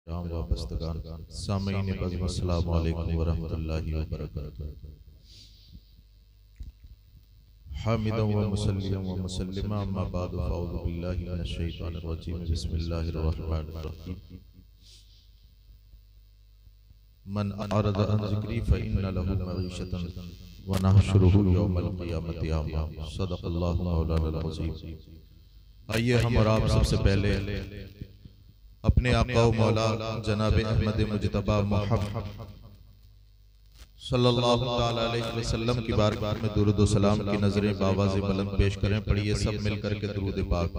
सामीन बज़्म अस्सलामु अलैकुम व रहमतुल्लाहि व बरकातुहू। हामिदन व मुसल्लियन व मुसल्लिमा अम्मा बाद फ़अऊज़ु बिल्लाहि मिनश शैतानिर रजीम बिस्मिल्लाहिर रहमानिर रहीम। मन अरद अन ज़िक्री फ़इन्न लहू मईशतन व नहशुरुहु यौमल क़ियामति अमा। सदक़ल्लाहु मौलाना अज़ीम। आइए हम और आप सबसे पहले अपने आका व मौला जनाब अहमद मुज्तबा मुहम्मद सल्लल्लाहु तआला अलैहि वसल्लम की बारगाह में दुरूद व सलाम की नजरें बावाज़ बुलंद पेश करें। पढ़िए सब मिलकर के दुरूद पाक।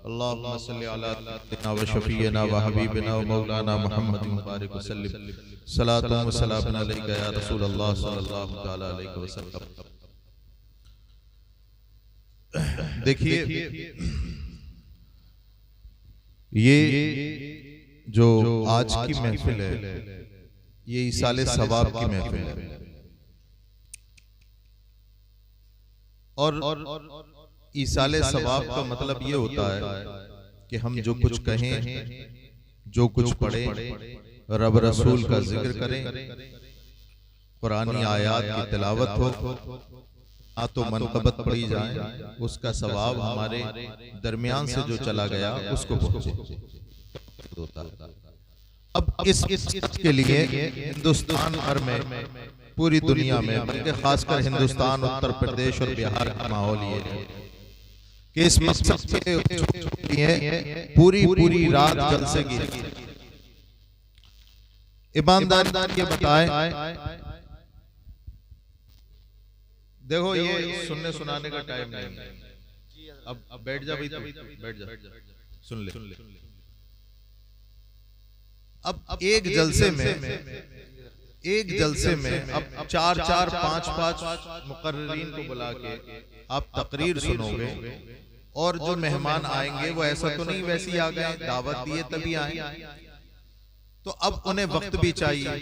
अल्लाहुम्मा सल्लि अला सय्यिदिना व शफीना व हबीबिना व मौलाना मुहम्मद मुबारक वसल्लम सलातु व सलाम अलैका या रसूल अल्लाह सल्लल्लाहु तआला अलैहि वसल्लम। देखिए, ये जो आज की महफिल है, ये इसाले सवाब की महफिल है। और इसाले सवाब का मतलब ये होता है कि हम जो कुछ कहें, जो कुछ पढ़ें, रब रसूल का जिक्र करें, कुरानी आयात की तिलावत हो, तो मनक़बत पढ़ी जाए, उसका सवाब हमारे दरमियान से जो चला गया उसको पहुंचे। अब इस के लिए हिंदुस्तान भर में, पूरी दुनिया में, बल्कि खासकर हिंदुस्तान, उत्तर प्रदेश और बिहार का माहौल ये है कि इस मकसद के लिए पूरी पूरी रात जलसे की। ईमानदार ये बताएं, देखो ये सुनने सुनाने का टाइम नहीं है। अब बैठ जा भाई, तो बैठ जा, सुन ले। अब एक जलसे में अब 4-4, 5-5 मुकर्रिरीन को बुला के आप तकरीर सुनोगे, और जो मेहमान आएंगे वो ऐसा तो नहीं वैसे ही आ गए, दावत दिए तभी आए, तो अब उन्हें वक्त भी चाहिए।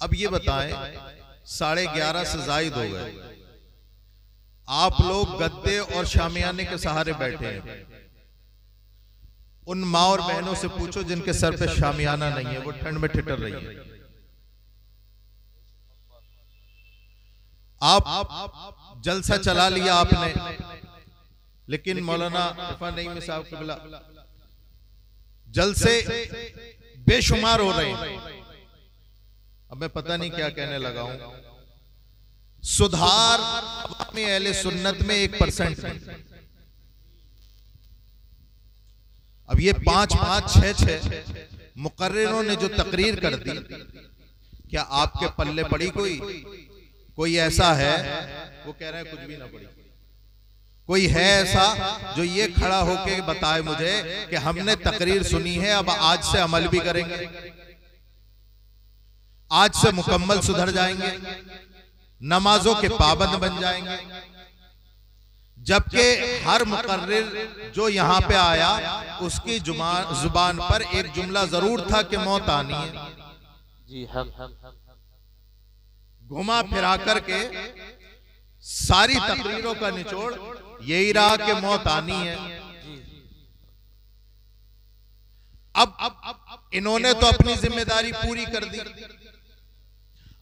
अब ये बताएं, 11:30 से जायद हो गए, आप लोग गद्दे और शामियाने के सहारे बैठे हैं। उन माँ और बहनों से पूछो जिनके सर पे शामियाना नहीं है, वो ठंड में ठिठर रही है। आप जलसा चला लिया आपने, लेकिन मौलाना इरफान नईमी साहब क़िबला जलसे बेशुमार हो रहे हैं। अब मैं पता नहीं क्या कहने लगा हूं। सुधार में अहले सुन्नत में 1% नहीं। अब ये 5-5, 6-6 मुकर्रिरों ने जो तकरीर कर दी, क्या आपके पल्ले पड़ी? कोई ऐसा है, वो कह रहे हैं कुछ भी ना पड़ी। कोई है ऐसा जो ये खड़ा होके बताए मुझे कि हमने तकरीर सुनी है, अब आज से अमल भी करेंगे, आज से मुकम्मल सुधर जाएंगे, नमाजों के पाबंद बन जाएंगे। जबकि हर मुकर्रिर जो यहाँ पे आया, उसकी जुबान पर एक जुमला जरूर था कि मौत आनी है। जी, घुमा फिरा करके सारी तकरीरों का निचोड़ यही रहा कि मौत आनी है। अब इन्होंने तो अपनी जिम्मेदारी पूरी कर दी।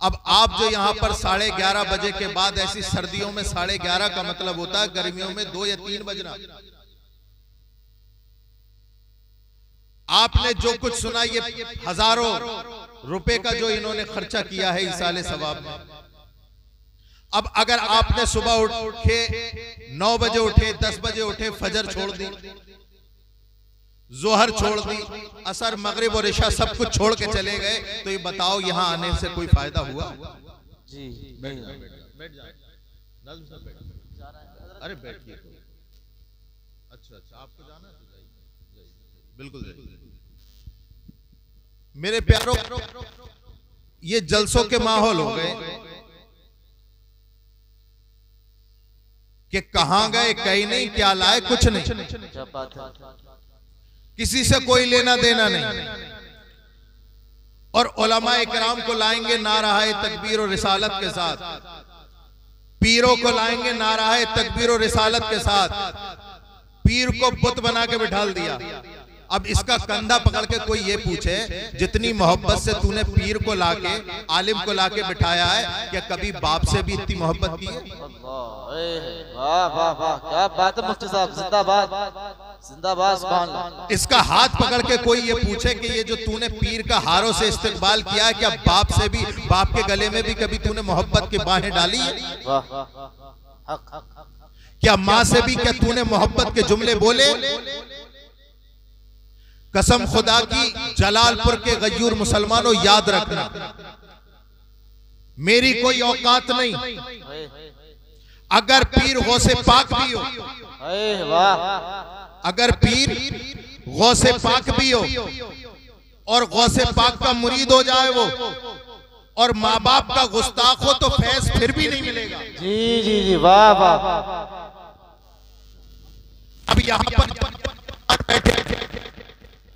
अब आप जो यहाँ पर 11:30 बजे के बाद, ऐसी सर्दियों में 11:30 का मतलब होता है गर्मियों में 2 या 3 बजना। आपने जो कुछ सुना, ये हजारों रुपए का जो इन्होंने खर्चा किया है इसाले सवाब में। अब अगर आपने सुबह उठे 9 बजे उठे, 10 बजे उठे, फजर छोड़ दी, जोहर छोड़ दी, असर, मगरिब और इशा सब कुछ छोड़ के चले गए, तो ये बताओ यहाँ आने से कोई फायदा हुआ? जी बैठ जाए। अरे बैठिए। अच्छा, आपको जाना है तो जाइए, बिल्कुल जाइए। मेरे प्यारों, ये जलसों के माहौल हो गए कि कहां गए, कहीं नहीं, क्या लाए, कुछ नहीं, किसी से कोई लेना देना नहीं। और उलमा इकराम को लाएंगे नाराहे तकबीर और रिसालत के साथ, पीरों को लाएंगे नाराहे तकबीर और रिसालत के साथ। पीर को बुत बना के बिठाल दिया, अब इसका कंधा पकड़ के कोई ये पूछे, जितनी मोहब्बत से तूने पीर को लाके, आलिम को लाके बिठाया है, क्या कभी बाप से भी इतनी मोहब्बत की है? वाह वाह वाह, क्या बात है मुफ्ती साहब, जिंदाबाद जिंदाबाद, सुभान अल्लाह। इसका हाथ पकड़ के कोई ये पूछे कि ये जो तूने पीर का हारों से इस्तेकबाल किया है, क्या बाप से भी, बाप के गले में भी कभी तूने मोहब्बत की बाहें डाली है? क्या माँ से भी क्या तूने मोहब्बत के जुमले बोले? कसम खुदा की, जलालपुर के गयूर मुसलमानों याद रखना, मेरी कोई औकात नहीं। अगर पीर गौसे पाक भी हो, अगर पीर गौसे पाक भी हो और गौसे पाक का मुरीद हो जाए वो, और माँ बाप का गुस्ताख हो, तो फैज फिर भी नहीं मिलेगा। जी जी जी, वाह वाह। अब यहाँ पर बैठे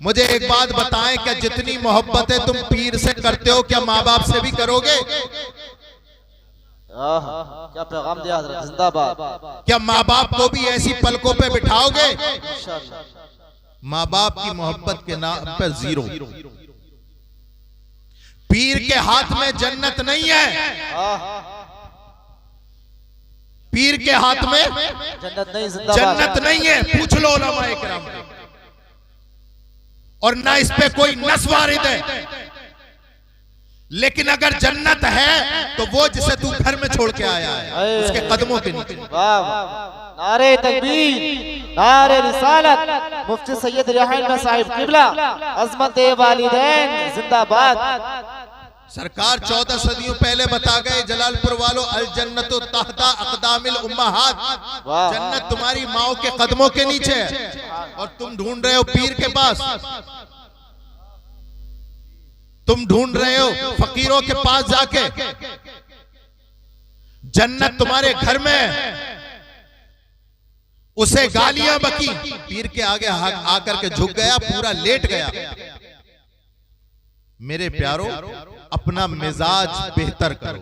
मुझे एक बात बताएं, क्या जितनी मोहब्बतें तुम पीर से करते हो, क्या माँ बाप से भी करोगे? क्या पैगाम दिया हज़रत, जिंदाबाद। क्या माँ बाप को भी ऐसी पलकों पे बिठाओगे? माँ बाप की मोहब्बत के नाम पर जीरो। पीर के हाथ में जन्नत नहीं है, पीर के हाथ में जन्नत नहीं है, पूछ लो उलमा इकराम से। और ना इस पे कोई नस वारिद है, लेकिन अगर जन्नत है तो वो जिसे तू घर में छोड़ के आया है, उसके कदमों के नीचे। नारे तकबीर, नारे रिसालत, मुफ्ती सैयद रिहान साहिब किबला, अज़मत वालिदैन जिंदाबाद। सरकार 14 सदियों पहले बता गए, जलालपुर वालों, अल जन्नतु तहता अक़दामिल उम्महात, जन्नत तुम्हारी माओ के कदमों के नीचे है, और तुम ढूंढ रहे हो पीर के पास, तुम ढूंढ रहे हो फकीरों के पास जाके। जन्नत तुम्हारे घर में है, उसे गालियां बकी, पीर के आगे आकर के झुक गया, पूरा लेट गया। मेरे प्यारो, अपना मिजाज बेहतर करो।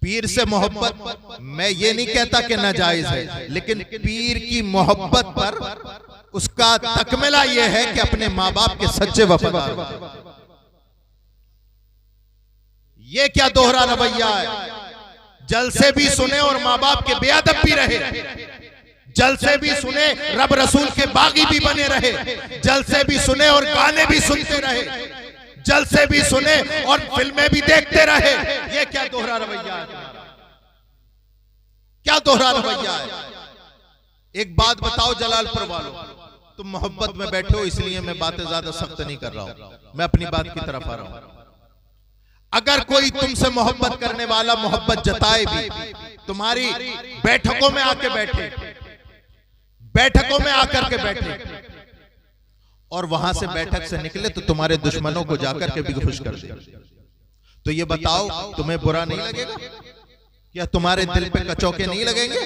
पीर से मोहब्बत, मैं ये नहीं कहता कि नाजायज है, लेकिन पीर की मोहब्बत पर उसका तकमिला यह है कि अपने माँ बाप के सच्चे वफादार। ये क्या दोहरा रवैया है? जलसे भी सुने और माँ बाप के बेअदब भी रहे, जलसे भी सुने, रब रसूल के बागी भी बने रहे, जलसे भी सुने और गाने भी सुनते रहे, जलसे भी सुने और फिल्में भी देखते रहे। ये क्या दोहरा रवैया है? क्या दोहरा रवैया है? एक बात बताओ जलालपुर वालों, तुम मोहब्बत में बैठे हो, इसलिए मैं बातें ज्यादा सख्त नहीं कर रहा हूं, मैं अपनी बात की तरफ आ रहा हूं। अगर कोई तुमसे मोहब्बत करने वाला मोहब्बत जताए भी, तुम्हारी बैठकों में आके बैठे, बैठकों में आकर के बैठे, और वहां से बैठक से निकले तो तुम्हारे दुश्मनों को जाकर के भी खुश कर दे, तो ये बताओ तुम्हें बुरा नहीं लगेगा? क्या तुम्हारे दिल पे कचौके नहीं लगेंगे?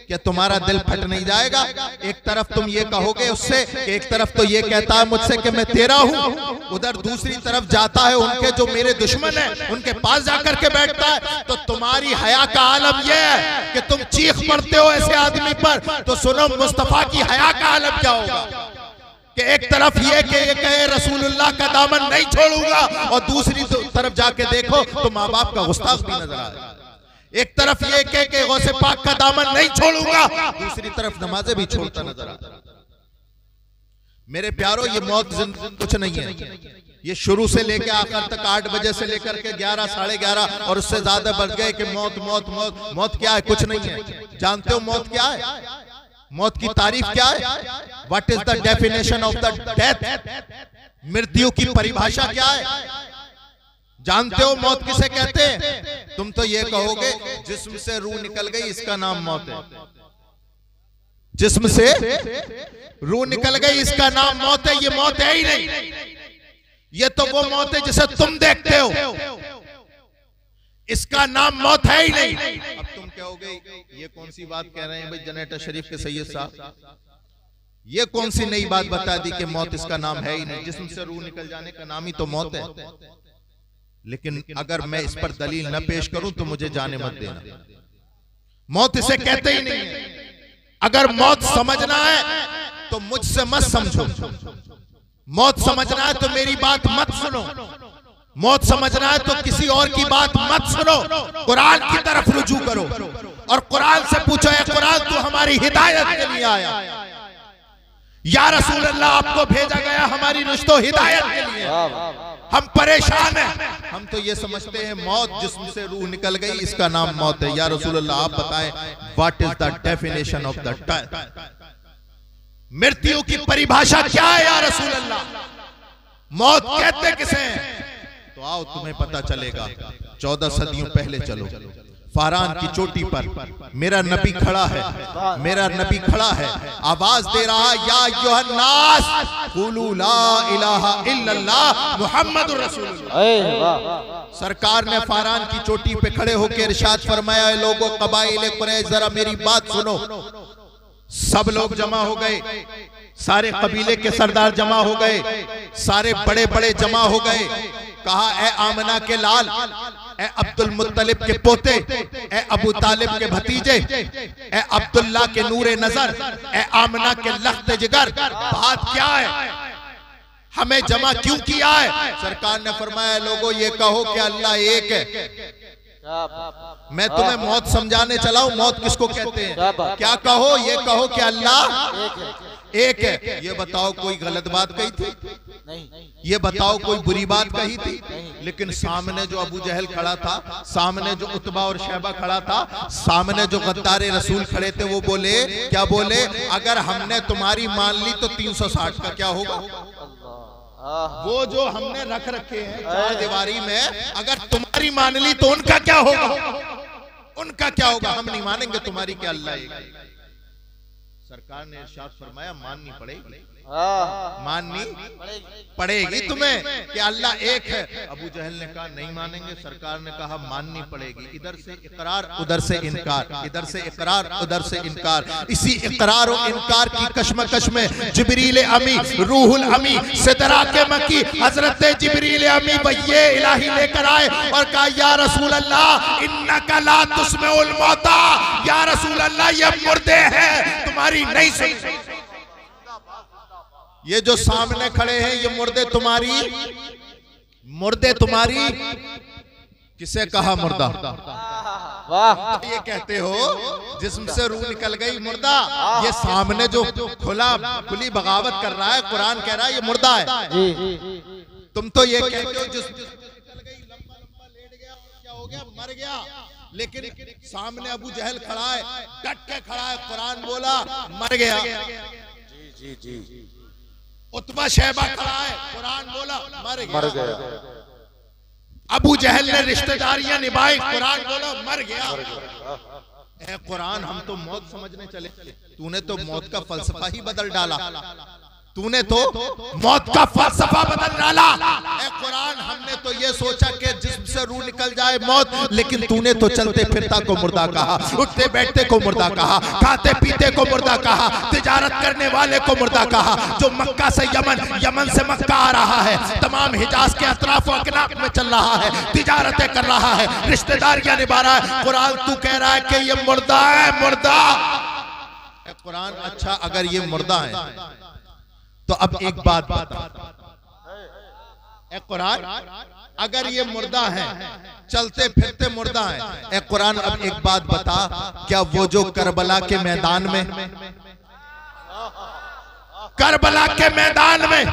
क्या तुम्हारा दिल फट नहीं जाएगा? एक तरफ तुम ये कहोगे उससे, एक तरफ तो ये कहता है मुझसे कि मैं तेरा हूं, उधर दूसरी तरफ जाता है उनके जो मेरे दुश्मन हैं उनके पास जाकर के बैठता है। तो तुम्हारी हया का आलम यह है कि तुम चीख पड़ते हो ऐसे आदमी पर, तो सुनो मुस्तफा की हया का आलम क्या होगा कि एक तरफ ये कि ये कहे रसूलुल्लाह का दामन नहीं छोड़ूंगा, और दूसरी तरफ जाके देखो तो माँ बाप का गुस्ताख भी नजर आए। एक तरफ ये कह के गौसे पाक का दामन नहीं छोड़ूंगा, दूसरी तरफ नमाजें भी छोड़ता नजर आता। मेरे प्यारो, ये मौत कुछ नहीं है, ये शुरू से लेकर आखिर तक 8 बजे से लेकर के 11, साढ़े 11 और उससे ज्यादा बढ़ गए कि मौत मौत मौत। मौत क्या है? कुछ नहीं है। जानते हो मौत क्या है? मौत की तारीफ क्या है? What is the definition of the death? मृत्यु की परिभाषा क्या है? जानते हो मौत किसे कहते हैं? तुम तो ये कहोगे जिस्म से रूह निकल गई, इसका नाम मौत है। जिस्म से रूह निकल गई, इसका नाम मौत है। ये मौत है ही नहीं, ये तो वो मौत है जिसे तुम देखते हो, इसका नाम मौत है ही नहीं। अब तुम कहोगे ये कौन सी बात कह रहे हैं भाई जनरेटर शरीफ के सैयद साहब, ये कौन सी नई बात बता दी कि मौत इसका नाम है ही नहीं, जिस्म से रूह निकल जाने का नाम ही तो मौत है। लेकिन अगर मैं इस पर दलील न पेश करूं तो मुझे जाने मत देना, मौत इसे कहते ही नहीं है। अगर मौत समझना है तो मुझसे मत समझो, मौत समझना है तो मेरी बात मत सुनो, मौत समझना है तो किसी और की बात मत सुनो, कुरान की तरफ रुजू करो और कुरान से पूछो, है कुरान तू हमारी हिदायत के लिए आया? या रसूल अल्लाह आपको भेजा गया हमारी रुश्तो हिदायत के लिए? हम परेशान हैं, हम तो ये समझते हैं मौत जिस्म से रूह निकल गई इसका नाम मौत है। या रसूल अल्लाह आप बताएं what is the definition of the death? मृत्यु की परिभाषा क्या है या रसूल अल्लाह? मौत कहते किसे हैं? तो आओ तुम्हें पता चलेगा। 14 सदियों पहले चलो, फारान की चोटी पर मेरा नबी खड़ा है, मेरा नबी खड़ा है, आवाज दे रहा है, या अय्युहन्नास कुलू ला इलाहा इल्लल्लाह मुहम्मदुर रसूलुल्लाह। सरकार ने फारान की चोटी पे खड़े होकर इरशाद फरमाया, लोगों कबाइल कुरैश जरा मेरी बात सुनो। सब लोग जमा हो गए, सारे कबीले के सरदार जमा हो गए, सारे बड़े बड़े जमा हो गए। कहा, ए आमना के लाल, ए अब्दुल मुत्तलिब के पोते, ए अबू तालिब के भतीजे, ए अब्दुल्ला के नूरे नजर, ए आमना के लख्त जिगर, बात क्या है? हमें जमा क्यों किया है? सरकार ने फरमाया, लोगों ये कहो कि अल्लाह एक है। मैं तुम्हें मौत समझाने चला हूं, मौत किसको कहते हैं? क्या कहो? ये कहो कि अल्लाह एक है। ये बताओ कोई गलत बात कही थी? नहीं। ये बताओ कोई बुरी बात कही थी? लेकिन सामने जो अबू जहल खड़ा था, सामने जो उतबा और शैबा खड़ा था, सामने जो गद्दारे रसूल खड़े थे, वो बोले, क्या बोले? अगर हमने तुम्हारी मान ली तो 360 का क्या होगा? वो जो हमने रख रखे हैं चार दीवारी में, अगर तुम्हारी मान ली तो उनका क्या होगा? उनका क्या होगा? हम नहीं मानेंगे तुम्हारी क्या अल्लाह एक। सरकार ने इरशाद फरमाया, माननी पड़ेगी, माननी पड़ेगी तुम्हें कि अल्लाह एक है। अबू जहल ने कहा नहीं मानेंगे। सरकार ने कहा माननी पड़ेगी। इधर से इकरार उधर से इनकार, इधर से इकरार उधर से इनकार। इसी इकरार और इनकार की कशमकश में जिब्रील अमी, रूहुल अमी, सिदरा के मकी हजरत जिब्रील अमी वहिये इलाही लेकर आए और कहा, या रसूल अल्लाह इन्नका ला तुस्मिउल मौता, या रसूल अल्लाह ये मुर्दे हैं, तुम्हारी नहीं सुन। ये जो सामने खड़े हैं ये मुर्दे तुम्हारी किसे कहा मुर्दा? वाह, ये कहते हो जिस्म से रूह निकल गई मुर्दा। ये सामने जो खुली बगावत कर रहा है, कुरान कह रहा है ये मुर्दा है। तुम तो ये कहते हो जिस्म निकल गई, लंबा लंबा लेट गया, क्या हो गया? मर गया। लेकिन सामने अबू जहल खड़ा है, डट के खड़ा है, कुरान बोला मर गया। जी जी जी। उतबा शैबा खड़ा है, कुरान बोला मर गया। अबू जहल ने रिश्तेदारियां निभाई, कुरान बोला मर गया। ए कुरान, हम तो मौत समझने चले, तूने तो मौत का फलसफा ही बदल डाला, तूने तो मौत का फलसफा बदल डाला। ए कुरान, हमने तो ये सोचा कि जिस्म से रूह निकल जाए मौत, लेकिन तूने तो चलते फिरता को मुर्दा कहा, उठते बैठते को मुर्दा कहा, खाते पीते को मुर्दा कहा, तिजारत करने वाले को मुर्दा कहा। जो मक्का से यमन, यमन से मक्का आ रहा है, तमाम हिजाज के अतराफ व अकनाफ में चल रहा है, तिजारतें कर रहा है, रिश्तेदारियां निभा रहा है। कुरान तू कह रहा है कि ये मुर्दा है, मुर्दा। कुरान, अच्छा अगर ये मुर्दा है तो अब एक बात बता, ए कुरान, अगर ये मुर्दा है, चलते फिरते मुर्दा है, ए कुरान अब एक बात बता, क्या वो जो करबला के मैदान में, करबला के मैदान में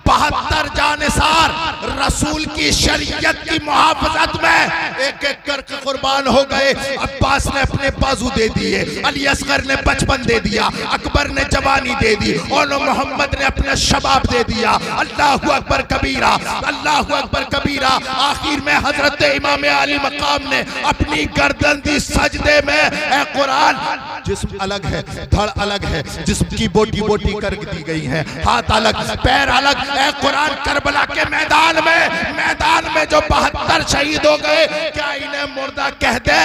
72 जानिसार रसूल की शरीयत की मुहाफजत में एक एक करके कुर्बान हो गए। अब्बास ने अपने बाजू दे दिए, अली असगर ने बचपन दे दिया, अकबर ने जवानी दे दी, और मोहम्मद ने अपना शबाब दे दिया। अल्लाहु अकबर कबीरा, अल्लाहु अकबर कबीरा। आखिर में हजरत इमाम अली मकाम ने अपनी गर्दन दी सजदे में। ए कुरान, जिस्म अलग है, धड़ अलग है, जिस्म की बोटी बोटी कर दी गई है, हाथ अलग, पैर अलग। ए कुरान, करबला के मैदान में जो 72 शहीद हो गए, क्या इन्हें मुर्दा कह दे?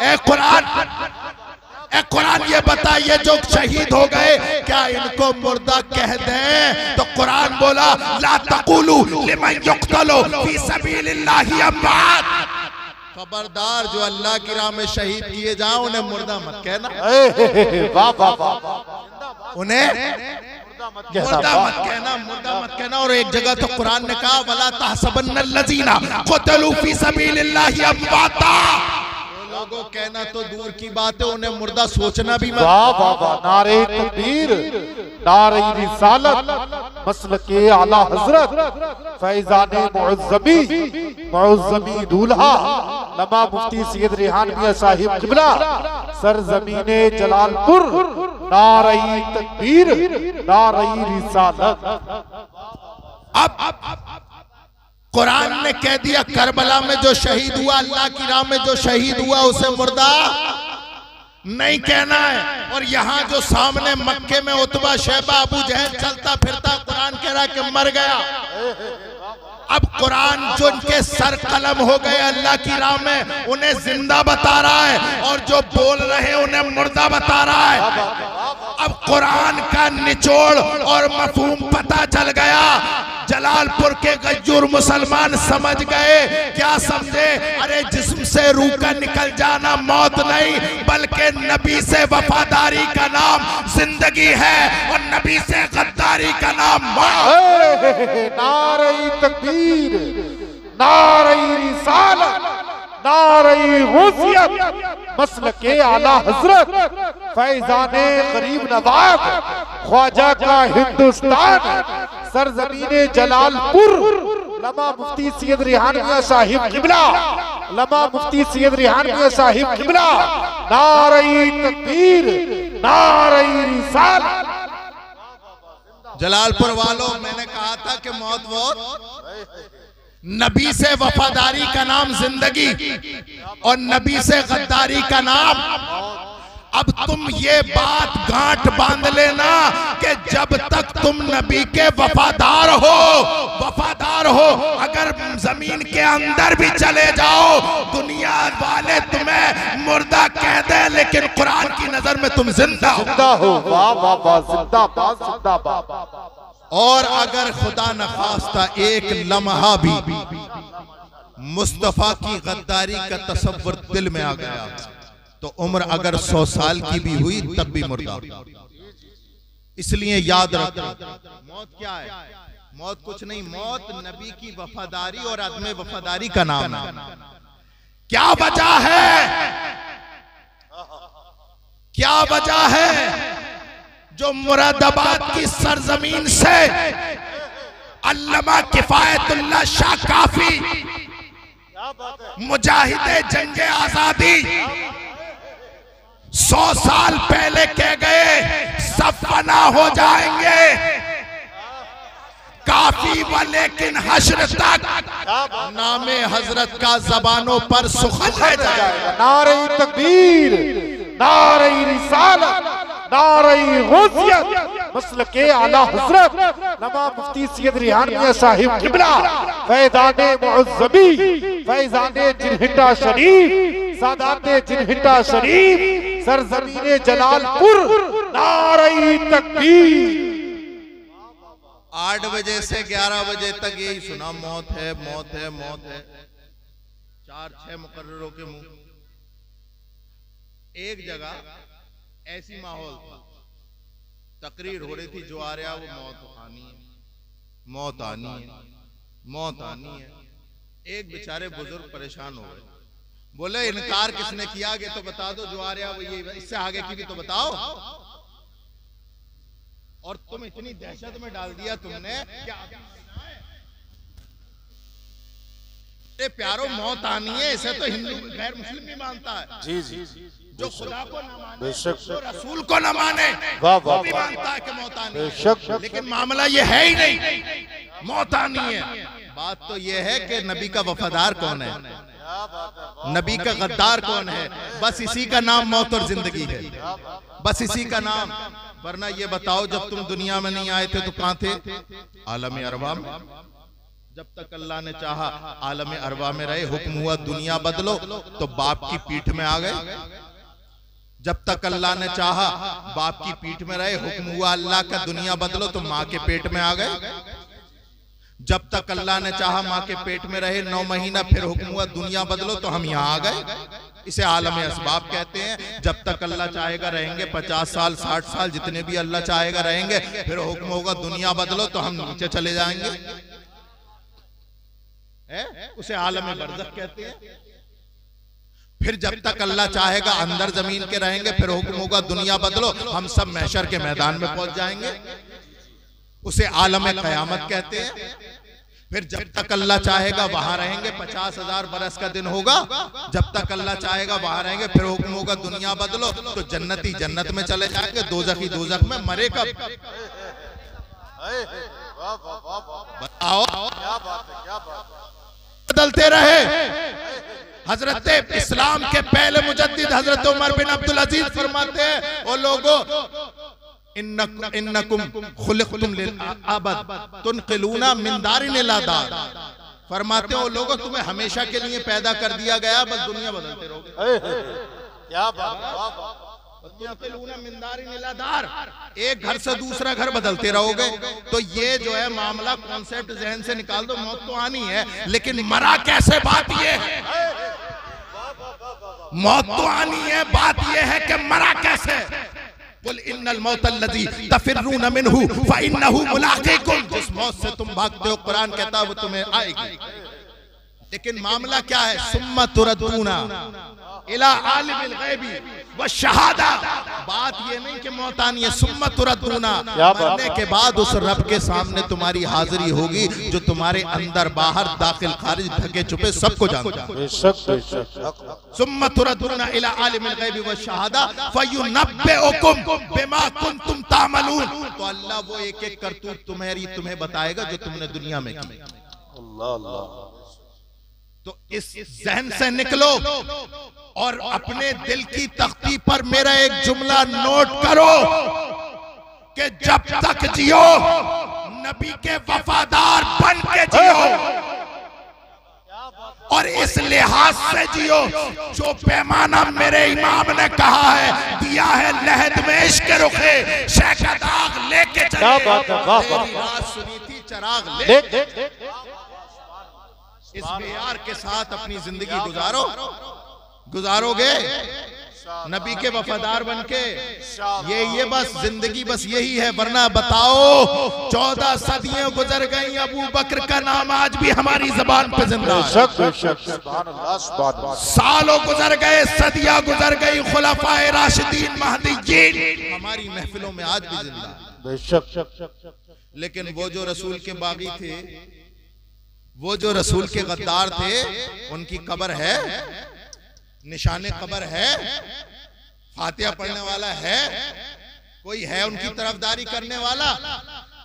ए कुरान ये बताइए, जो शहीद हो गए क्या इनको मुर्दा कह दें? तो कुरान बोला, ला तकुलू लिमन युक्तलू फी सबीलिल्लाहि अम्वात। खबरदार, जो अल्लाह की राह में शहीद किए जाओ उन्हें मुर्दा मत कहना, उन्हें मुर्दा मत कहना, मुर्दा मत कहना। और एक जगह तो कुरान ने कहा वला तहसबन्नल्लज़ीना क़ुतिलू फी सबीलिल्लाहि अमवाता। लोगों कहना तो दूर की बात है, उन्हें मुर्दा सोचना भी मत। वाह वाह वाह, नारे तकबीर, नारे रिसालत, मसलके आला हजरत, फैजाने मुअज़्ज़मी दूल्हा लमा मुफ्ती सैयद रिहान मियां साहिब किबला सरजमीने जलालपुर, नारे तकबीर, नारे रिसालत। अब कुरान ने कह दिया करबला में जो शहीद हुआ, अल्लाह की राह में जो शहीद हुआ, उसे मुर्दा नहीं कहना है। और यहाँ जो सामने मक्के में उतबा शैबा अबू जहल चलता फिरता, कुरान कह रहा कि मर गया। अब कुरान जो उनके सर कलम हो गए अल्लाह की राह में, उन्हें जिंदा बता रहा है, और जो बोल रहे उन्हें मुर्दा बता रहा है। अब कुरान का निचोड़ और मफहूम पता चल गया। जलालपुर के गज्जूर मुसलमान समझ गए। क्या समझे? अरे जिस्म से रूह का निकल जाना मौत नहीं, बल्कि नबी से वफादारी का नाम जिंदगी है, और नबी से गद्दारी का नाम मौत। नारे तकबीर, नारे रिसालत, नारे गौसियत, मसलके आला हजरत, फैजाने गरीब नवाब, ख्वाजा का हिंदुस्तान, सरजमीने जलालपुर, लमा मुफ्ती सैयद रिहान मियां साहिब किबला, लमा मुफ्ती सैयद रिहान मियां साहिब किबला, नारे तकबीर, नारे रिसालत। जलालपुर वालों, मैंने कहा था कि मौत नबी से वफादारी का नाम जिंदगी, और नबी से गद्दारी का नाम। अब तुम ये बात गांठ बांध लेना कि जब तक तुम नबी के वफादार हो, अगर जमीन के अंदर भी चले जाओ, दुनिया वाले तुम्हें मुर्दा कह दे, लेकिन कुरान की नजर में तुम जिंदा हो। वाह वाह वाह, जिंदाबाद जिंदाबाद। और अगर खुदा न खास्ता एक लम्हा भी मुस्तफा की गद्दारी का तसव्वुर दिल में आ गया, तो उम्र अगर 100 साल की भी हुई तब भी मुर्दा। इसलिए याद रखो, मौत क्या है? मौत कुछ नहीं, मौत नबी की वफादारी और आदमी वफादारी का नाम है। क्या वजह है? क्या वजह है जो मुरादाबाद की सरजमीन से अल्लामा किफायतुल्लाह शाह काफी, मुजाहिदे जंगे आजादी 100 साल पहले कह गए सब फना हो जाएंगे, काफी व लेकिन हश्र तक नामे हजरत का जबानों पर सुखन रह जाएगा। नारे तकबीर, नारे रिसालत, नारे गौसियत, मसलके आला हजरत, लमा मुफ्ती सैयद रिहान मियां साहिब किबला, फैजाने मुअज़्ज़मी, फैजाने जिनहिटा शरीफ, सादाते जिनहिटा शरीफ, सरजमीने जलालपुर, नारे तकबीर। 8 बजे से 11 बजे तक यही सुना, मौत है, मौत है, मौत है। 4-6 मुकर्ररों के मुंह। एक जगह ऐसी माहौल था, तकरीर हो रही थी, जो आ रहा वो मौत आनी है, मौत आनी है, मौत आनी है। एक बेचारे बुजुर्ग परेशान हो गए, बोले इनकार किसने किया? आगे तो बता दो, जो आ रहा वो ये, इससे आगे की भी तो बताओ। और तुम इतनी दहशत में डाल दिया तुमने, क्या प्यारो मौत आनी है, इसे तो हिंदू गैर मुस्लिम भी मानता है। जी जी, जो खुदा को न माने, बेशक, जो रसूल को न माने, वो भी मानता है कि मौत आनी है। लेकिन मामला ये है ही नहीं, मौत आनी है। बात तो ये है कि नबी का वफादार कौन है, नबी का गद्दार कौन है। बस इसी का नाम मौत और जिंदगी है, बस इसी का नाम। वरना ये बताओ, जब तुम दुनिया में नहीं आए थे तो कहां थे? आलम अरवा में। जब तक अल्लाह ने चाहा आलम अरवा में रहे, हुक्म हुआ दुनिया बदलो तो बाप की पीठ में आ गए। जब तक अल्लाह ने चाहा बाप की पीठ में रहे, हुक्म हुआ अल्लाह का दुनिया बदलो तो माँ के पेट में आ गए। जब तक अल्लाह ने चाहा माँ के पेट में रहे 9 महीना, फिर हुक्म हुआ दुनिया बदलो तो हम यहाँ आ गए। इसे आलम असबाब कहते हैं। जब तक अल्लाह चाहेगा रहेंगे 50 साल 60 साल जितने भी अल्लाह चाहेगा रहेंगे, फिर हुक्म होगा दुनिया बदलो तो हम नीचे चले जाएंगे, उसे आलम बरज़ख कहते हैं। फिर जब तक अल्लाह चाहेगा अंदर जमीन के रहेंगे, फिर हुक्म होगा दुनिया बदलो, हम सब महशर के मैदान में पहुंच जाएंगे, उसे आलम क़यामत कहते हैं। फिर जब तक अल्लाह चाहेगा वहां रहेंगे, 50,000 बरस का दिन होगा, जब तक अल्लाह चाहेगा वहां रहेंगे, फिर हुक्म होगा दुनिया बदलो तो जन्नती जन्नत में चले जाएंगे, दोज़खी दोज़ख में, मरे कब? बताओ, बदलते रहे। हजरत इस्लाम के पहले मुजद्दिद हजरत उमर बिन अब्दुल अजीज फरमाते हैं, ओ लोगों, इन्नकुम खुलिक़्तुम लिल अबद तुनक़िलूना मिन दारिन इला दार। फरमाते हो लोगों, तुम्हें हमेशा के लिए पैदा कर दिया गया, बस दुनिया बदलते रहोगे। क्या बात, तुनक़िलूना मिन दारिन इला दार, एक घर से दूसरा घर बदलते रहोगे। तो ये जो है मामला कॉन्सेप्ट जहन से निकाल दो। मौत तो आनी है, लेकिन मरा कैसे, बात ये है। मौत तो आनी है, बात ये है कि मरा कैसे। कुल इन्नल मौतल्लज़ी तफ़िर्रून मिन्हु फ़इन्नहु मुलाक़ीकुम, जिस मौत से तुम भागते हो कुरान कहता है वो तुम्हें आएगी। लेकिन मामला क्या है, सुम्मा तुरद्दूना इला आलिमिल ग़ैबी व शहादा। बात ये नहीं कि मौत आनी है, सुम्मा तुरद्दूना, मरने के बाद उस रब के सामने तुम्हारी हाजिरी होगी जो तुम्हारे अंदर बाहर दाखिल खारिज ढके छुपे सबको जानता है। सुम्मा तुरद्दूना इला आलिमिल ग़ैबी व शहादा फ़युनब्बिउकुम बिमा कुंतुम तामलून। तो अल्लाह वो एक एक करतूत तुम्हें बताएगा जो तुमने दुनिया में की। अल्लाह अल्लाह। तो इस जहन से निकलो और अपने दिल की तख्ती पर मेरा एक जुमला नोट करो कि जब तक जियो नबी के वफादार बन के जियो, और इस लिहाज से जियो जो पैमाना मेरे इमाम ने कहा है, दिया है लहद में इश्क रुखे शेख दाग लेके चले। तेरी रात सुनी थी चराग ले। इस मेयार के साथ अपनी जिंदगी गुजारोगे नबी के वफादार बनके, ये बस जिंदगी बस यही है। वरना बताओ 14 सदियां गुजर गई, अबू बकर का नाम आज भी हमारी जबान पे जिंदा है। सालों गुजर गए, सदियां गुजर गई, खुलफाए राशिदीन महदीयीन हमारी महफिलों में आज भी जिंदा। लेकिन वो जो रसूल के बागी थे, वो जो रसूल के गद्दार थे, उनकी कब्र है, निशाने कब्र है, फातिहा पढ़ने वाला है, कोई है उनकी तरफदारी करने वाला?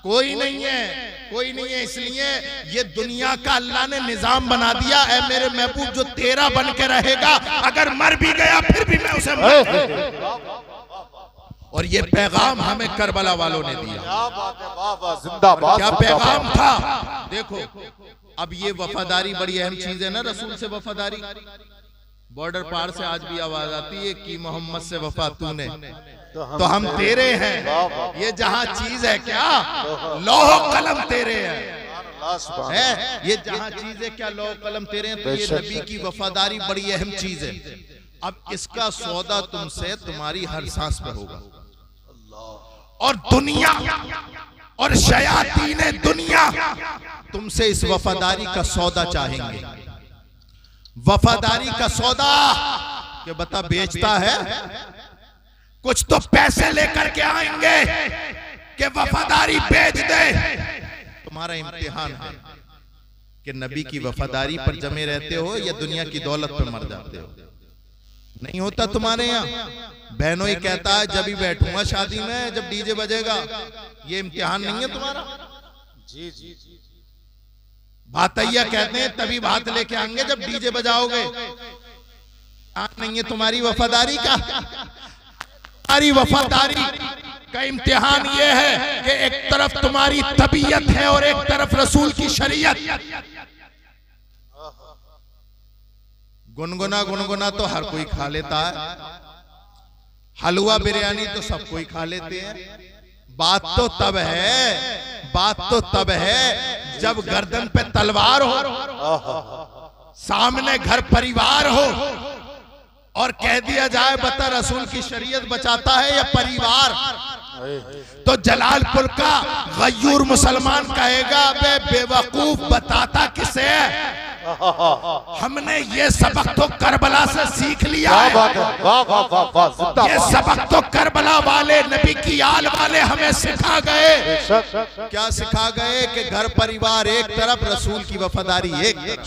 कोई नहीं है, कोई नहीं है। इसलिए ये दुनिया का अल्लाह ने निजाम बना दिया, ऐ मेरे महबूब जो तेरा बन के रहेगा, अगर मर भी गया फिर भी मैं उसे और ये पैगाम हमें करबला वालों ने दिया। क्या पैगाम था? देखो, अब ये वफादारी बड़ी अहम चीज है ना, रसूल से वफादारी। बॉर्डर पार से आज भी आवाज आती है कि मोहम्मद से वफा तूने तो हम तेरे हैं। ये जहां चीज है क्या, लौह कलम तेरे है, ये जहां चीज है क्या, लौह कलम तेरे हैं। तो ये नबी की वफादारी बड़ी अहम चीज है। अब इसका सौदा तुमसे तुम्हारी हर सांस पे होगा, और दुनिया और शयातीने दुनिया तुमसे इस वफादारी का सौदा चाहेंगे। वफादारी का सौदा कि बता बेचता है, कुछ तो पैसे लेकर के आएंगे कि वफादारी बेच दे। तुम्हारा इम्तिहान है कि नबी की वफादारी पर जमे रहते हो या दुनिया की दौलत पर मर जाते हो। नहीं होता तुम्हारे यहाँ। बहनों ही कहता है जब ही बैठूंगा शादी में जब डीजे बजेगा। ये इम्तिहान नहीं है तुम्हारा? जी जी जी। भातैया कहते हैं तभी भात लेके आएंगे जब डीजे बजाओगे। नहीं है तुम्हारी वफादारी का। तुम्हारी वफादारी का इम्तिहान ये है कि एक तरफ तुम्हारी तबीयत है और एक तरफ रसूल की शरीयत। गुनगुना गुनगुना तो हर कोई खा लेता है, हलवा बिरयानी तो सब कोई खा लेते हैं। बात तो तब है, बात तो तब है जब गर्दन पे तलवार हो, सामने घर परिवार हो, और कह दिया जाए बता रसूल की शरीयत बचाता है या परिवार, तो जलालपुर का गयूर मुसलमान कहेगा बे बेवकूफ बताता किसे? हमने ये सबक तो करबला से सीख लिया है। ये सबक तो करबला वाले नबी की आल वाले हमें सिखा गए। क्या सिखा गए? कि घर परिवार एक तरफ, रसूल की वफादारी एक तरफ।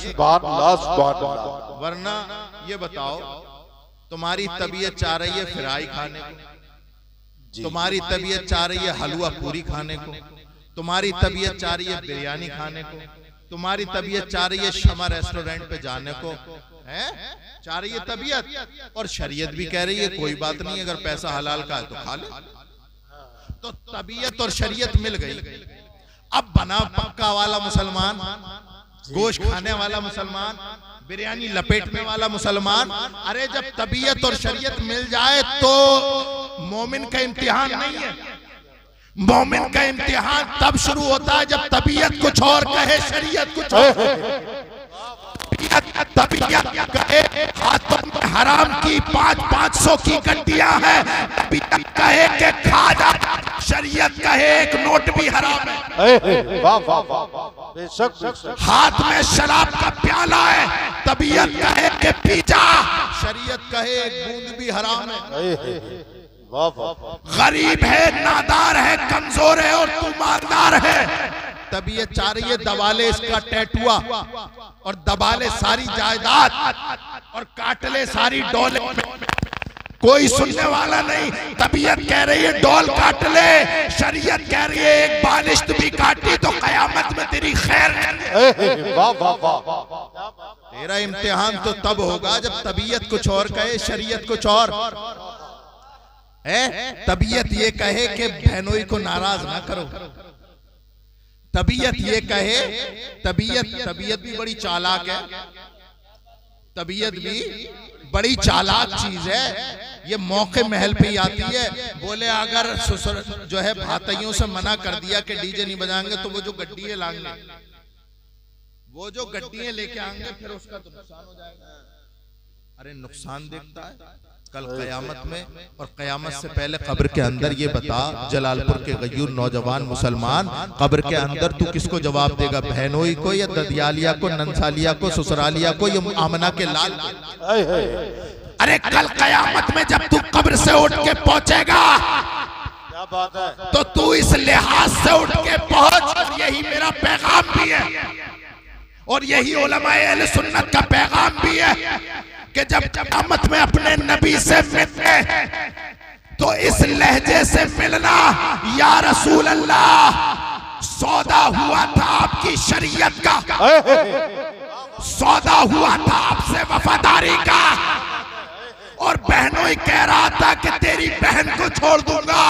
वरना ये बताओ, तुम्हारी तबीयत चाह रही है फ्राई खाने को, तुम्हारी तबीयत चाह रही है हलवा पूरी खाने को, तुम्हारी तबीयत चाह रही है बिरयानी खाने को, तुम्हारी तबीयत चाह रही है शमा रेस्टोरेंट पे जाने को, है चाह रही है तबीयत, और शरीयत भी कह रही है कोई बात नहीं, अगर पैसा हलाल का है तो खा ले। तो तबीयत और शरीयत मिल गई। अब बना पक्का वाला मुसलमान, गोश्त खाने वाला मुसलमान, बिरयानी लपेटने वाला मुसलमान, अरे जब तबीयत और शरीयत मिल जाए तो मोमिन का इम्तिहान नहीं है। मोमिन का इम्तिहान तब शुरू होता है जब तबीयत कुछ और कहे, शरीयत कुछ और। तबीयत कहे हाथों में हराम की 500 की गड्डियां हैं, तबीयत कहे कि खा जा, शरीयत कहे एक नोट भी हराम है। हाथ में शराब का प्याला है, तबीयत कहे कि पी जा, शरीयत कहे एक बूंद भी हराम है। गरीब है, नादार है, कमजोर है और तू मालदार है, तबीयत चाह रही है दबा ले इसका टैटुआ और दबा ले सारी जायदाद और काट ले सारी डोले। कोई सुनने वाला नहीं, तबीयत कह रही है डोल काट ले, शरीयत कह रही है एक बालिश्त भी काटी तो कयामत में तेरी खैर। तेरा इम्तिहान तो तब होगा जब तबीयत कुछ और कहे, शरीयत कुछ और है। तबीयत ये कहे कि बहनोई को नाराज ना करो, तबीयत ये कहे, तबीयत भी बड़ी चालाक है, तबीयत भी बड़ी चालाक चीज है। ये मौके महल पे ही आती है, बोले अगर ससुर जो है भातियों से मना कर दिया कि डीजे नहीं बजाएंगे तो वो जो गड्डियां लाएंगे, वो जो गड्डियां लेके आएंगे फिर उसका तो नुकसान हो जाएगा। अरे नुकसान देखता है कल कयामत में, और कयामत से पहले कब्र के अंदर ये बता, जलालपुर के गयूर नौजवान मुसलमान, कब्र के अंदर तू किसको जवाब देगा? बहनोई को या ददियालिया को, नंसालिया को, ससुरालिया को या आमना के लाल को? अरे कल कयामत में जब तू कब्र से उठ के पहुंचेगा क्या बात है, तो तू इस लिहाज से उठ के पहुंच, यही मेरा पैगाम भी है और यही उलमाए अहले सुन्नत का पैगाम भी है कि जब क़यामत में अपने नबी से मिलने तो इस लहजे से मिलना, या रसूल अल्लाह सौदा हुआ था आपकी शरीयत का, सौदा हुआ था आपसे वफादारी का, और बहनों कह रहा था कि तेरी बहन को छोड़ दूंगा,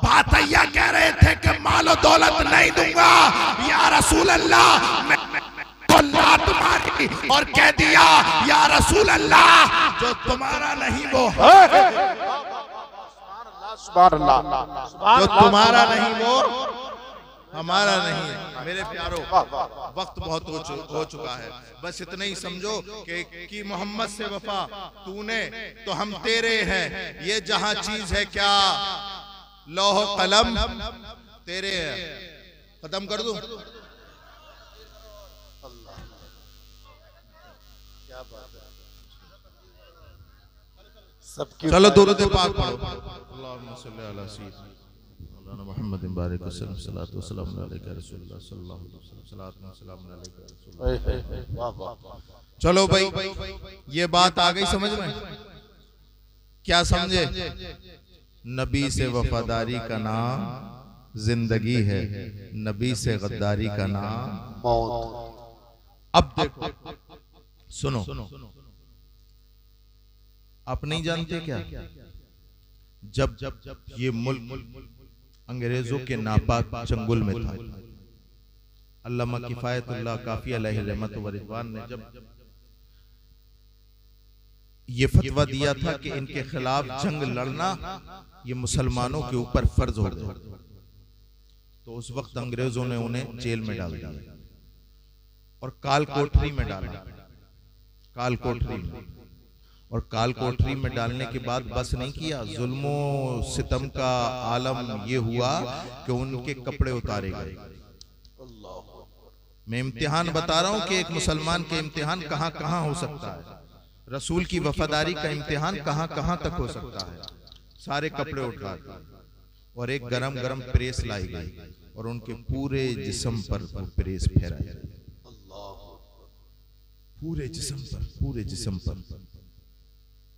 भातैया कह रहे थे कि मालो दौलत नहीं दूंगा, या रसूल अल्लाह मैं लात मारी और कह दिया या रसूल अल्लाह जो तुम्हारा नहीं वो जो तुम्हारा नहीं वो हमारा नहीं है। मेरे प्यारों, वक्त बहुत हो चुका है, बस इतना ही समझो कि मोहम्मद से वफा तूने तो हम तेरे हैं, ये जहां चीज है क्या लौह कलम तेरे है। खत्म कर दूं? चलो दुरूद पाक पढ़ो। अल्लाहुम्मा सल्ली अला सय्यिदना मुहम्मद बारिक वसल्लम सल्लल्लाहु अलैहि रसूलुल्लाह सल्लल्लाहु अलैहि वसल्लम सल्लल्लाहु अलैहि रसूलुल्लाह। चलो भाई, ये बात आ गई समझ में? क्या समझे? नबी से वफादारी का नाम जिंदगी है, नबी से गद्दारी का नाम मौत। अब देखो, सुनो, आप नहीं जानते क्या, जब ये मुल्क अंग्रेजों के नापाक चंगुल में था, अल्लामा किफायतुल्लाह काफी अलैहि रहमत व रिज़वान ने जब ये फतवा दिया था कि इनके खिलाफ जंग लड़ना ये मुसलमानों के ऊपर फर्ज हो गया, तो उस वक्त अंग्रेजों ने उन्हें जेल में डाल दिया और काल कोठरी में डाला, काल कोठरी में। और काल कोठरी में डालने के बाद बस नहीं किया, जुल्मो सितम का आलम ये हुआ कि उनके कपड़े उतारे गए। मैं इम्तिहान बता रहा हूं कि एक मुसलमान के इम्तिहान कहां कहां हो सकता है, रसूल की वफादारी का इम्तिहान कहां कहां तक हो सकता है। सारे कपड़े उठा और एक गरम गरम प्रेस लाई गई और उनके पूरे जिस्म पर वो प्रेस फहराई गई, पूरे जिस्म पर।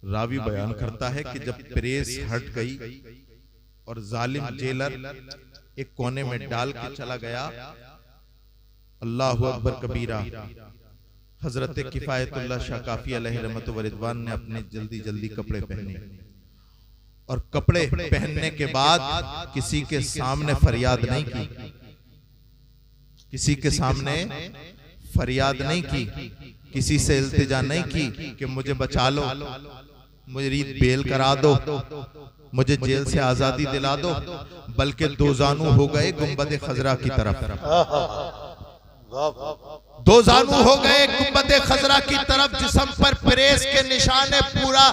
रावी बयान करता है कि जब प्रेस हट गई और जालिम जेलर एक कोने में डाल के चला गया, अल्लाहु अकबर कबीरा, हजरत किफायतुल्लाह शाह काफी अलैहि रहमत व रिदवान ने अपने जल्दी जल्दी कपड़े पहने और कपड़े पहनने के बाद किसी के सामने फरियाद नहीं की, किसी के सामने फरियाद नहीं की, किसी से इल्तिजा नहीं की कि मुझे बचा लो, मुझे बेल करा दो, मुझे जेल से आजादी दिला दो, बल्कि दो जानू हो गए गुंबद खजरा की तरफ, दो जानू हो गए गुंबद खजरा की तरफ, जिस्म पर प्रेस के निशाने, पूरा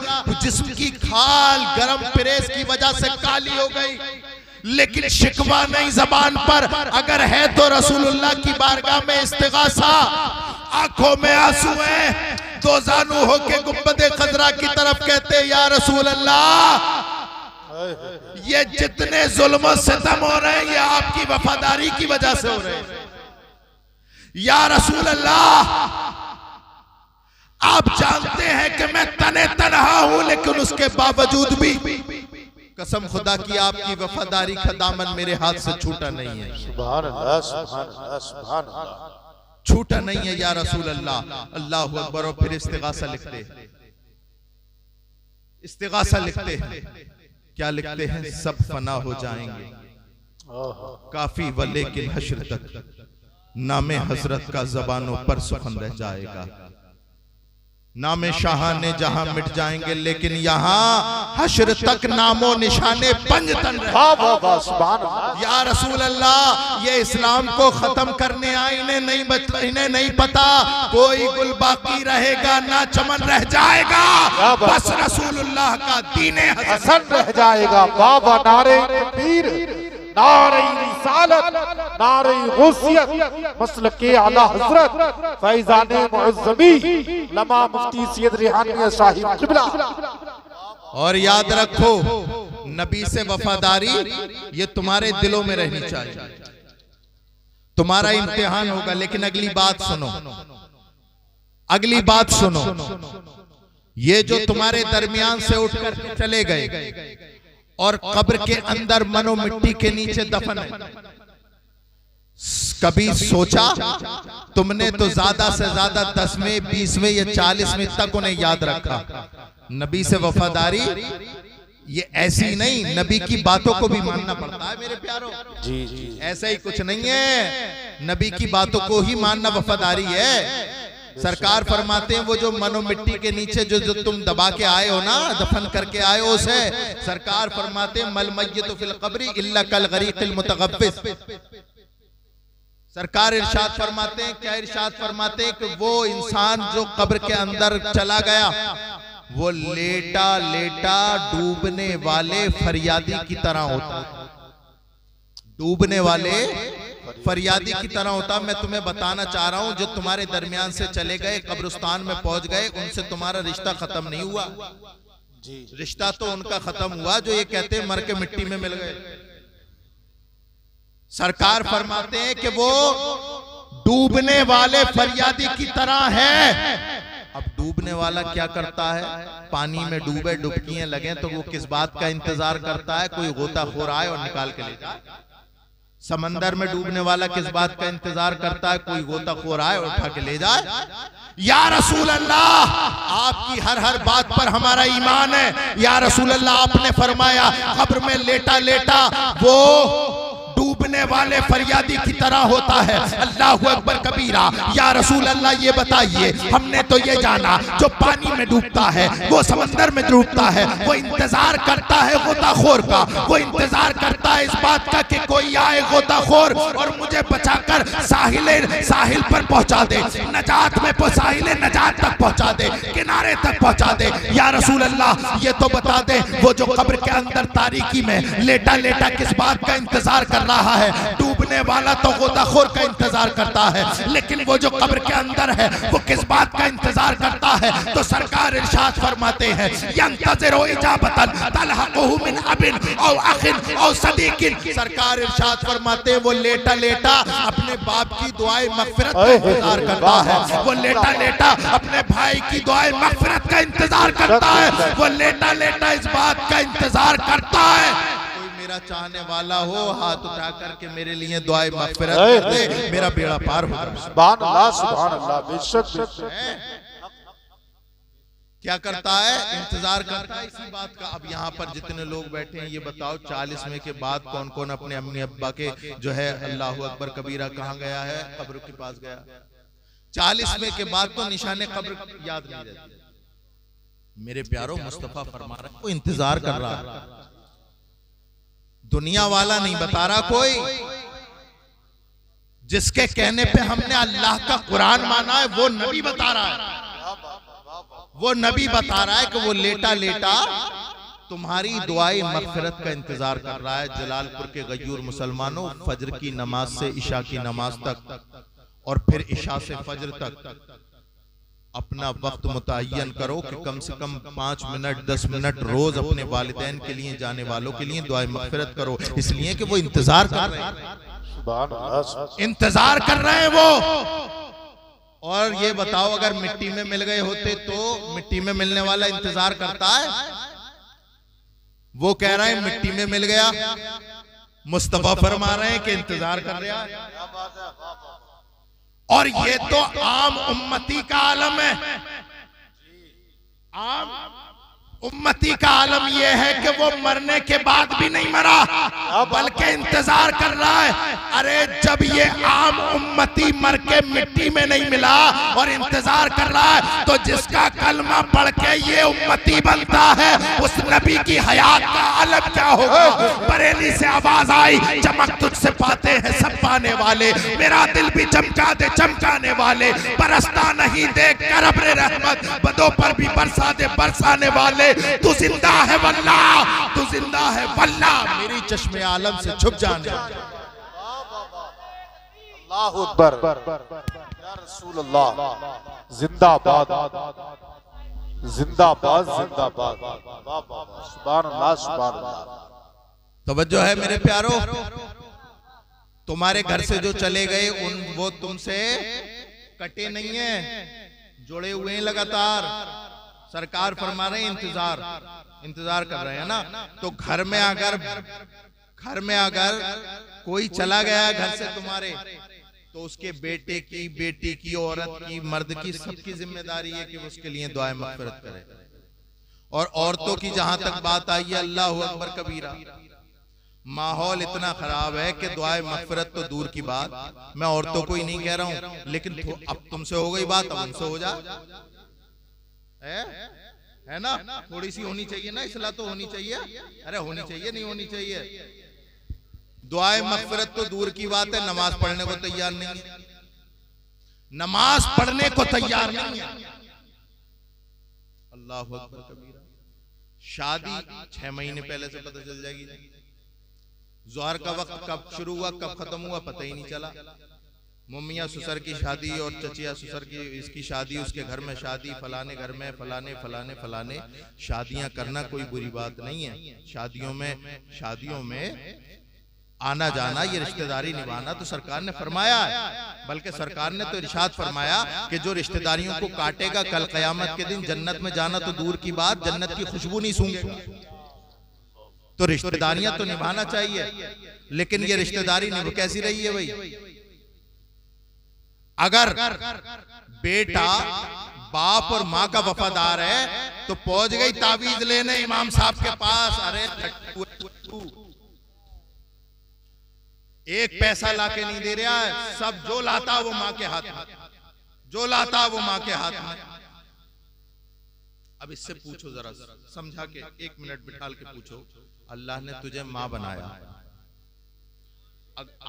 जिस्म की खाल गरम प्रेस की वजह से काली हो गई, लेकिन शिकवा नहीं जबान पर। अगर है तो रसूलुल्लाह की बारगाह में इस्तिगासा, आंखों में आंसू है, दो जानू हो के गुंबद खजरा की तरफ कहते या रसूल अल्लाह, ये जितने जुल्म सितम हो रहे हैं ये आपकी वफादारी की वजह से हो रहे हैं। या रसूल अल्लाह, आप जानते हैं कि मैं तने तनहा हूं, लेकिन उसके बावजूद भी कसम खुदा की आपकी वफादारी का दामन मेरे हाथ से छूटा नहीं है। सुभान अल्लाह, सुभान अल्लाह, सुभान अल्लाह। छूटा नहीं है या रसूल अल्लाह। अल्लाहु अकबर। और फिर इस्तिगासा लिखते हैं, इस्तिगासा लिखते हैं, क्या लिखते हैं? सब फना हो जाएंगे, काफी व लेकिन हश्र तक नामे हजरत का जबानों पर सुखन रह जाएगा। नामे शाहाने जहां मिट जाएंगे, लेकिन यहाँ हश्र तक नामो निशाने पंजतन रहे। या रसूल अल्लाह, ये इस्लाम को खत्म करने आए, इन्हें नहीं पता कोई गुल बाकी रहेगा ना चमन रह जाएगा, बस रसूलुल्लाह का दीने हसन रह जाएगा। बाबा नारे तकबीर, नारे रिसालत, नारे गौसियत, मसलके आला हजरत फैजाने मुअज़्ज़मी लमा मुफ्ती सैयद रिहान मियां साहिब क़िबला। और याद रखो, नबी से वफादारी ये तुम्हारे दिलों में रहनी चाहिए। तुम्हारा इम्तिहान होगा, लेकिन अगली बात सुनो, अगली बात सुनो। ये जो तुम्हारे दरमियान से उठकर चले गए और कब्र के अंदर मनो मिट्टी के नीचे दफन है, कभी सोचा तुमने तो ज्यादा से ज्यादा 10वें 20वें या 40वें तक उन्हें याद रखा। नबी से वफादारी ये ऐसी नहीं, नबी की बातों को भी मानना पड़ता है मेरे प्यारों। जी जी, ऐसा ही कुछ नहीं है, नबी की बातों को ही मानना वफादारी है। सरकार फरमाते हैं वो जो मनो मिट्टी के नीचे जो तुम दबा के आए हो ना, दफन करके आए हो उसे, सरकार फरमाते हैं मल मय्यतु फिल क़ब्रि इल्ला कल गरीक़िल मुतग़व्विस। सरकार इरशाद फरमाते हैं, क्या इरशाद फरमाते हैं कि वो इंसान जो कब्र के अंदर चला गया, वो लेटा लेटा डूबने वाले फरियादी की तरह होता है, डूबने वाले फरियादी की तरह होता। मैं तुम्हें बताना चाह रहा हूं, जो तुम्हारे दरमियान से चले गए, कब्रिस्तान में पहुंच गए, उनसे तुम्हारा रिश्ता खत्म नहीं हुआ। रिश्ता तो उनका खत्म हुआ जो ये कहते हैं मर के मिट्टी में मिल गए। सरकार फरमाते हैं कि वो डूबने वाले फरियादी की तरह है। अब डूबने वाला क्या करता है? पानी में डूबे, डुबकियां लगे तो वो किस बात का इंतजार करता है? कोई गोताखोर आए और निकाल के ले जाए। समंदर में डूबने वाला किस बात का इंतजार करता है? कोई गोताखोर आए और उठा के ले जाए। या रसूल अल्लाह, आपकी हर हर बात पर हमारा ईमान है। या रसूल अल्लाह, आपने फरमाया कब्र में लेटा लेटा वो डूबने डूबने वाले फरियादी की तरह होता है। अल्लाहु अकबर कबीरा। या रसूल अल्लाह ये बताइए, हमने तो ये जाना जो पानी में डूबता है, वो समंदर में डूबता है, वो इंतजार करता है गोताखोर का, वो इंतजार करता है इस बात का कि कोई आए गोताखोर और मुझे बचाकर साहिल पर पहुंचा दे, नजात में साहिल नजात तक पहुंचा दे, किनारे तक पहुंचा दे। या रसूल अल्लाह ये तो बता दे, वो जो कब्र के अंदर तारीकी में लेटा लेटा किस बात का इंतजार कर रहा है? डूबने वाला तो गोताखोर का इंतजार करता है, लेकिन वो जो कब्र के अंदर है वो किस बात का इंतजार करता है? तो सरकार इरशाद फरमाते हैं, यंतज़िरु इजाबतन तलहक़ुहु मिन अबिन औ अखिन औ सदीकिन। सरकार इरशाद फरमाते हैं, वो लेटा लेटा अपने बाप की दुआए मग़फ़िरत का इंतजार करता है, वो लेटा लेटा अपने भाई की दुआए मग़फ़िरत का इंतजार करता है, वो लेटा लेटा इस बात का इंतजार करता है। कोई मेरा चाहने वाला हो, हाथ उठा करके मेरे लिए दुआए मग़फ़िरत कर दे, मेरा बेड़ा पार हो जाए। सुभान अल्लाह, सुभान अल्लाह। बेशक क्या करता है? इंतजार करता है इसी बात का। अब यहाँ पर जितने लोग बैठे हैं, ये बताओ 40 में के बाद कौन कौन अपने अम्मी अब्बा के जो है अल्लाहु अकबर कबीरा कहाँ गया है? कब्र के पास गया। 40 में के बाद तो निशाने कब्र याद नहीं रहती। मेरे प्यारो, मुस्तफा फरमा रहा है, वो इंतजार कर रहा है, दुनिया वाला नहीं बता रहा कोई। जिसके कहने पे हमने अल्लाह का कुरान माना है वो नबी बता रहा है, वो नबी बता रहा है कि वो लेटा लेटा तुम्हारी दुआए मग़फ़िरत का इंतजार कर रहा है। जलालपुर के गयूर मुसलमानों, फजर की नमाज से इशा की नमाज तक और फिर इशा से फजर तक अपना वक्त मुतय्यन करो कि कम से कम 5 मिनट 10 मिनट रोज अपने वालिदैन के लिए, जाने वालों के लिए दुआए मग़फ़िरत करो, इसलिए कि वो इंतजार कर रहे हैं, इंतजार कर रहे हैं वो। और ये बताओ, अगर मिट्टी में मिल गए होते तो मिट्टी में मिलने वाला इंतजार करता है? वो कह रहा है मिट्टी में मिल गया, मुस्तफा फरमा रहे हैं कि इंतजार कर रहा है। और ये तो आम उम्मती का आलम है। आम उम्मती का आलम यह है कि वो मरने के बाद भी नहीं मरा, बल्कि इंतजार कर रहा है। अरे जब ये आम उम्मती मर के मिट्टी में नहीं मिला और इंतजार कर रहा है, तो जिसका कलमा पढ़ के ये उम्मती बनता है, उस नबी की हयात का आलम क्या होगा? बरेली से आवाज आई, चमक तुझसे पाते हैं सब पाने वाले, मेरा दिल भी चमका दे चमकाने वाले, बरसता नहीं देख कर अब्रे रहमत, बदों पर भी बरसा दे बरसाने वाले। तू जिंदा है वल्ला, तू जिंदा है वल्ला, मेरी चश्मे आलम से छुप जाने। अल्लाहु अकबर, या रसूल अल्लाह, जिंदाबाद जिंदाबाद जिंदाबाद। सुभान अल्लाह, सुभान अल्लाह। तवज्जो है मेरे प्यारो, तुम्हारे घर से जो चले गए वो तुमसे कटे नहीं है, जुड़े हुए हैं लगातार। सरकार फरमा रहे हैं इंतजार कर रहे हैं ना। तो घर में अगर कोई चला गया घर से तुम्हारे, तो उसके बेटे की, बेटी की, औरत की, मर्द की, सबकी जिम्मेदारी है कि उसके लिए दुआए मग़फ़िरत करे। और औरतों की जहां तक बात आई है, अल्लाहु अकबर कबीरा, माहौल इतना खराब है कि दुआए मग़फ़िरत तो दूर की बात, मैं औरतों को ही नहीं कह रहा हूं, लेकिन अब तुमसे हो गई बात, अब उनसे हो जा, है ना? थोड़ी सी होनी चाहिए ना, इसलाह तो होनी चाहिए। अरे होनी चाहिए, नहीं होनी चाहिए? दुआए मग़फ़िरत तो दूर की बात है, नमाज पढ़ने को तैयार नहीं है, नमाज पढ़ने को तैयार नहीं है। अल्लाहु अकबर कबीरा। शादी 6 महीने पहले से पता चल जाएगी, ज़ोहर का वक्त कब शुरू हुआ कब खत्म हुआ पता ही नहीं चला। मम्मिया ससुर की शादी और चचिया ससुर की इसकी शादी, उसके घर में शादी, फलाने घर में फलाने फलाने फलाने। शादियां करना कोई बुरी बात नहीं है, शादियों में आना जाना, ये रिश्तेदारी निभाना तो सरकार ने फरमाया है। बल्कि सरकार ने तो इरशाद फरमाया कि जो रिश्तेदारियों को काटेगा कल क़यामत के दिन जन्नत में जाना तो दूर की बात, जन्नत की खुशबू नहीं सूंघेगा। तो रिश्तेदारियां तो निभाना चाहिए, लेकिन ये रिश्तेदारी कैसी रही है भाई? अगर बेटा बाप और माँ का वफादार है तो पहुंच गई तावीज लेने इमाम साहब के पास। अरे एक पैसा लाके नहीं दे रहा है, सब जो लाता वो माँ के हाथ में, जो लाता वो माँ के हाथ में। अब इससे पूछो जरा, समझा के 1 मिनट बिठाल के पूछो, अल्लाह ने तुझे माँ बनाया,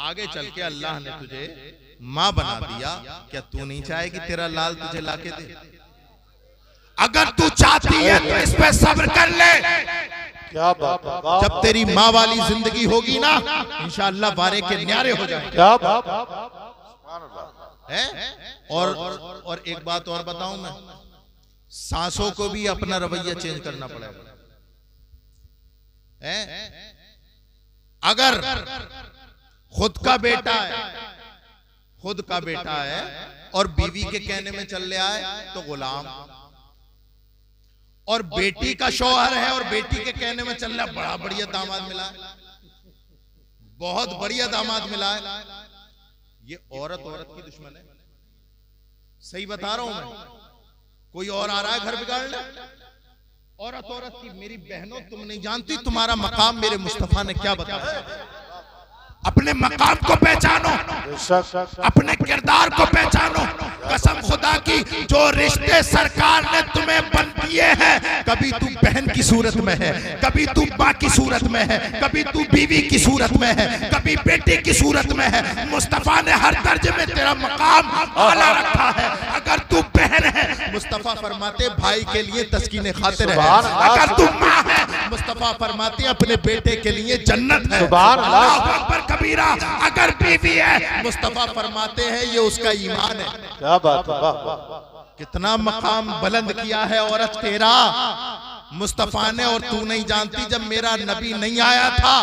आगे चल के अल्लाह ने तुझे माँ बना दिया, क्या तू नहीं चाहे कि तेरा लाल तुझे लाके दे? अगर तू चाहती है तो इस पे सब्र कर ले। क्या बात है। जब तेरी माँ वाली जिंदगी होगी ना, इंशाअल्लाह बारे के न्यारे हो जाएंगे। क्या बात है। और एक बात और बताऊं मैं, सांसों को भी अपना रवैया चेंज करना पड़ेगा। अगर खुद का बेटा है, खुद का बेटा है और बीवी के कहने में चल रहा है तो गुलाम, और बेटी का शौहर है और बेटी के कहने में चल रहा है, बड़ा बढ़िया दामाद मिला है, बहुत बढ़िया दामाद मिला है, ये औरत औरत की दुश्मन है। सही बता रहा हूं मैं। कोई और आ रहा है घर बिगाड़ने, औरत औरत की। मेरी बहनों, तुम नहीं जानती तुम्हारा मकाम मेरे मुस्तफा ने क्या बताया। अपने मकाम को पहचानो, अपने किरदार को पहचानो। कसम खुदा की, जो रिश्ते सरकार ने तुम्हें बन दिए हैं, कभी तू बहन की सूरत में है, कभी तू माँ की सूरत में है, कभी तू बीवी की सूरत में है, कभी बेटी की सूरत में है। मुस्तफा ने हर दर्जे में तेरा मकाम आला रखा है। अगर तू बहन है, मुस्तफा फरमाते भाई के लिए तस्कीने खातिर है। अगर तू माँ है, मुस्तफा फरमाते अपने बेटे के लिए जन्नत है। अल्लाहू अकबर कबीरा। अगर बीवी है, मुस्तफा फरमाते हैं ये उसका ईमान है। क्या बात है। कितना मकाम बुलंद किया है औरत तेरा मुस्तफा ने। और तू नहीं जानती, जब मेरा नबी नहीं आया था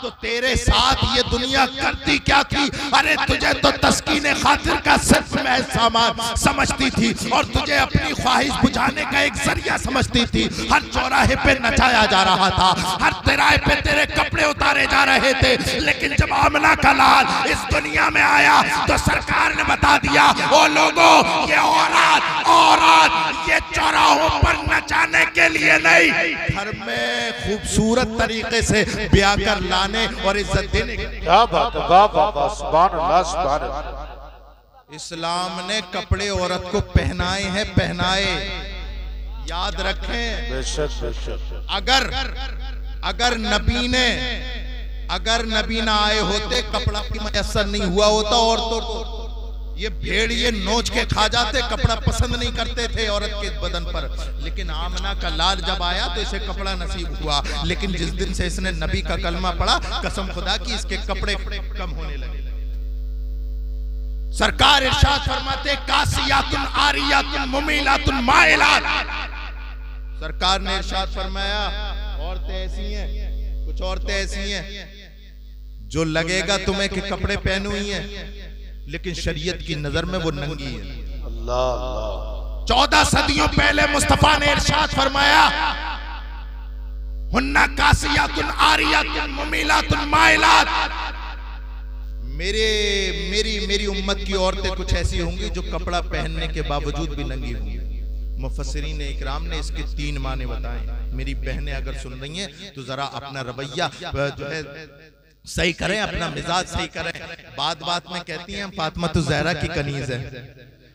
तो तेरे साथ ये दुनिया करती क्या थी। अरे तुझे तो तस्कीने खातिर का सिर्फ मैं सामान समझती थी, और तुझे अपनी ख्वाहिश बुझाने का एक जरिया समझती थी। हर चौराहे पे नचाया जा रहा था, हर तिराहे पे तेरे कपड़े उतारे जा रहे थे। लेकिन जब आमना का लाल इस दुनिया में आया तो सरकार ने बता दिया, ओ लोगों, ये औरत ये चौराहों पर नचाने के लिए नहीं, घर में खूबसूरत तरीके से ब्याह कर लाने और इज्जत देने। क्या बात है। वाह वाह वाह, सुभान अल्लाह, सुभान अल्लाह। इस्लाम ने कपड़े औरत को पहनाए हैं, पहनाए, याद रखें। बेशक बेशक। अगर नबी ना आए होते, कपड़ा की मयसर नहीं हुआ होता औरतों को, ये भेड़ ये नोच के खा जाते, कपड़ा पसंद नहीं करते थे औरत के बदन पर। लेकिन आमना का लाल जब आया तो इसे कपड़ा नसीब हुआ। लेकिन जिस दिन से इसने नबी का कलमा पढ़ा, कसम खुदा की इसके कपड़े कम होने लगे। सरकार इरशाद फरमाते, कासियातुन आरियातुन मुमीलातुन माइलात। सरकार ने इरशाद फरमाया, औरतें ऐसी हैं, कुछ औरतें ऐसी हैं जो लगेगा तुम्हें कि कपड़े पहने हुई हैं, लेकिन शरीयत की नजर में वो नंगी है। अल्लाह अल्लाह। 14 सदियों पहले मुस्तफा ने इरशाद फरमाया, हुन्ना कासियातुन आरियातुन मुमीलातुन माइलात। मेरी उम्मत की औरतें कुछ ऐसी होंगी जो कपड़ा पहनने के बावजूद भी नंगी होंगी। मुफस्सिरीन इकराम ने इसके 3 माने बताए। मेरी बहनें अगर सुन रही हैं तो जरा अपना रवैया जो है सही करें, अपना मिजाज सही करें। बात बात में कहती हैं फातिमा तो ज़हरा की कनीज है,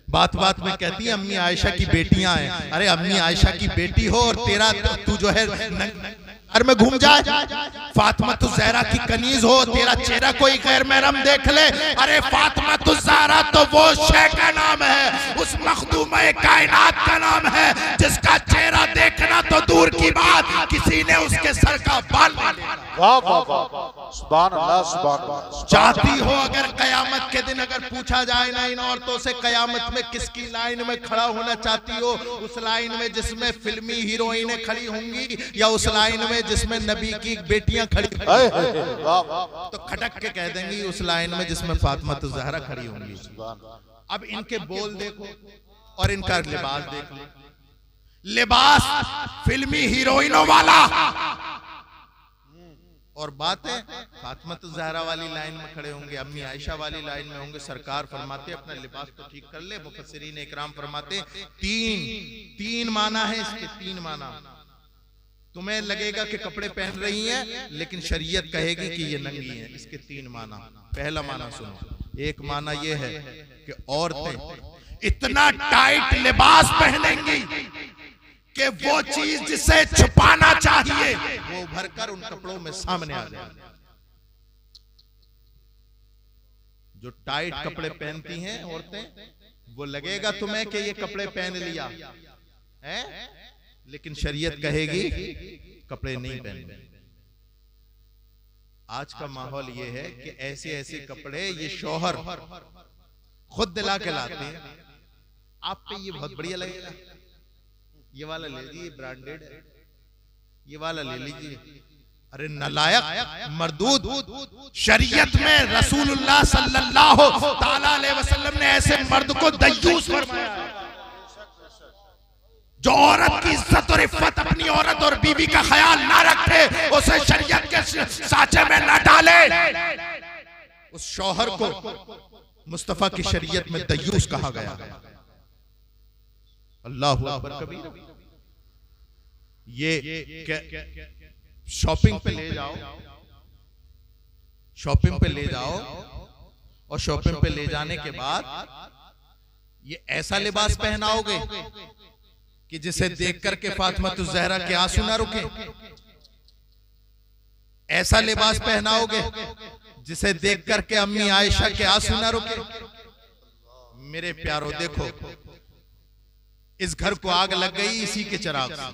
बात बात में कहती है अम्मी आयशा की बेटियां हैं। अरे अम्मी आयशा की बेटी हो और तेरा तू जो है घर में घूम जाए, फातिमा तो ज़हरा की कनीज हो, तेरा चेहरा कोई गैर महरम देख ले। अरे फातिमा तो ज़हरा तो वो शय का नाम है, उस मखदूमा कायनात का नाम है जिसका चेहरा देखना तो दूर की बात, किसी ने उसके सर का बाल नहीं लिया। वाह वाह वाह, सुभान अल्लाह, सुभान अल्लाह। चाहती हो अगर कयामत के दिन अगर पूछा जाए ना इन औरतों से, कयामत में किसकी लाइन में खड़ा होना चाहती हो? उस लाइन में जिसमें फिल्मी हीरोइनें खड़ी होंगी, या उस लाइन में जिसमें नबी की बेटियां खड़ी तो खटक के कह देंगी उस लाइन में जिसमें फातिमा तो ज़हरा खड़ी होंगी। अब इनके बोल देखो और इनका लिबास देखो, लिबास फिल्मी हीरोइनों वाला, और बातें फातिमा तो ज़हरा वाली लाइन में खड़े होंगे, अम्मी आयशा वाली लाइन में होंगे। सरकार फरमाते अपना लिबास तो ठीक कर ले। मुफस्सिरीन इकराम फरमाते तीन माना है इसके, 3 माना। तुम्हें लगेगा कि कपड़े पहन रही हैं, लेकिन शरीयत कहेगी कि ये नंगी हैं। इसके 3 माना। पहला माना सुनो। एक माना ये है कि औरतें इतना टाइट लिबास पहनेंगी कि वो चीज जिसे छुपाना चाहिए वो भरकर उन कपड़ों में सामने आ जाए। जो टाइट कपड़े पहनती हैं औरतें, वो लगेगा तुम्हें कि ये कपड़े पहन लिया है, लेकिन शरीयत कहेगी कपड़े नहीं पहनने। आज का माहौल ये है कि ऐसे ऐसे कपड़े ये शौहर खुद दिला के लाते हैं। आप पे ये बहुत बढ़िया लगेगा, ये वाला ले लीजिए, ब्रांडेड है, ये वाला ले लीजिए। अरे नालायक मर्दूद, शरीयत में रसूलुल्लाह सल्लल्लाहु ताला अलैहि वसल्लम ने ऐसे मर्द को दय्यूस फरमाया है जो औरत की इज्जत और इफ्फत, अपनी औरत और बीवी का ख्याल ना रखे, उसे शरीयत के साचे में ना डाले। उस शौहर को मुस्तफा की शरीयत में दय्यूस कहा गया। अल्लाहु अकबर कबीर। ये शॉपिंग पे ले जाओ, शॉपिंग पे ले जाओ, और शॉपिंग पे ले जाने के बाद ये ऐसा लिबास पहनाओगे कि जिसे देख करके फातिमा ज़हरा के आंसू ना रुके। ऐसा लिबास पहनाओगे जिसे देख करके अम्मी आयशा के आंसू ना रुके। मेरे प्यारो देखो, इस घर को आग लग गई इसी के चिराग से।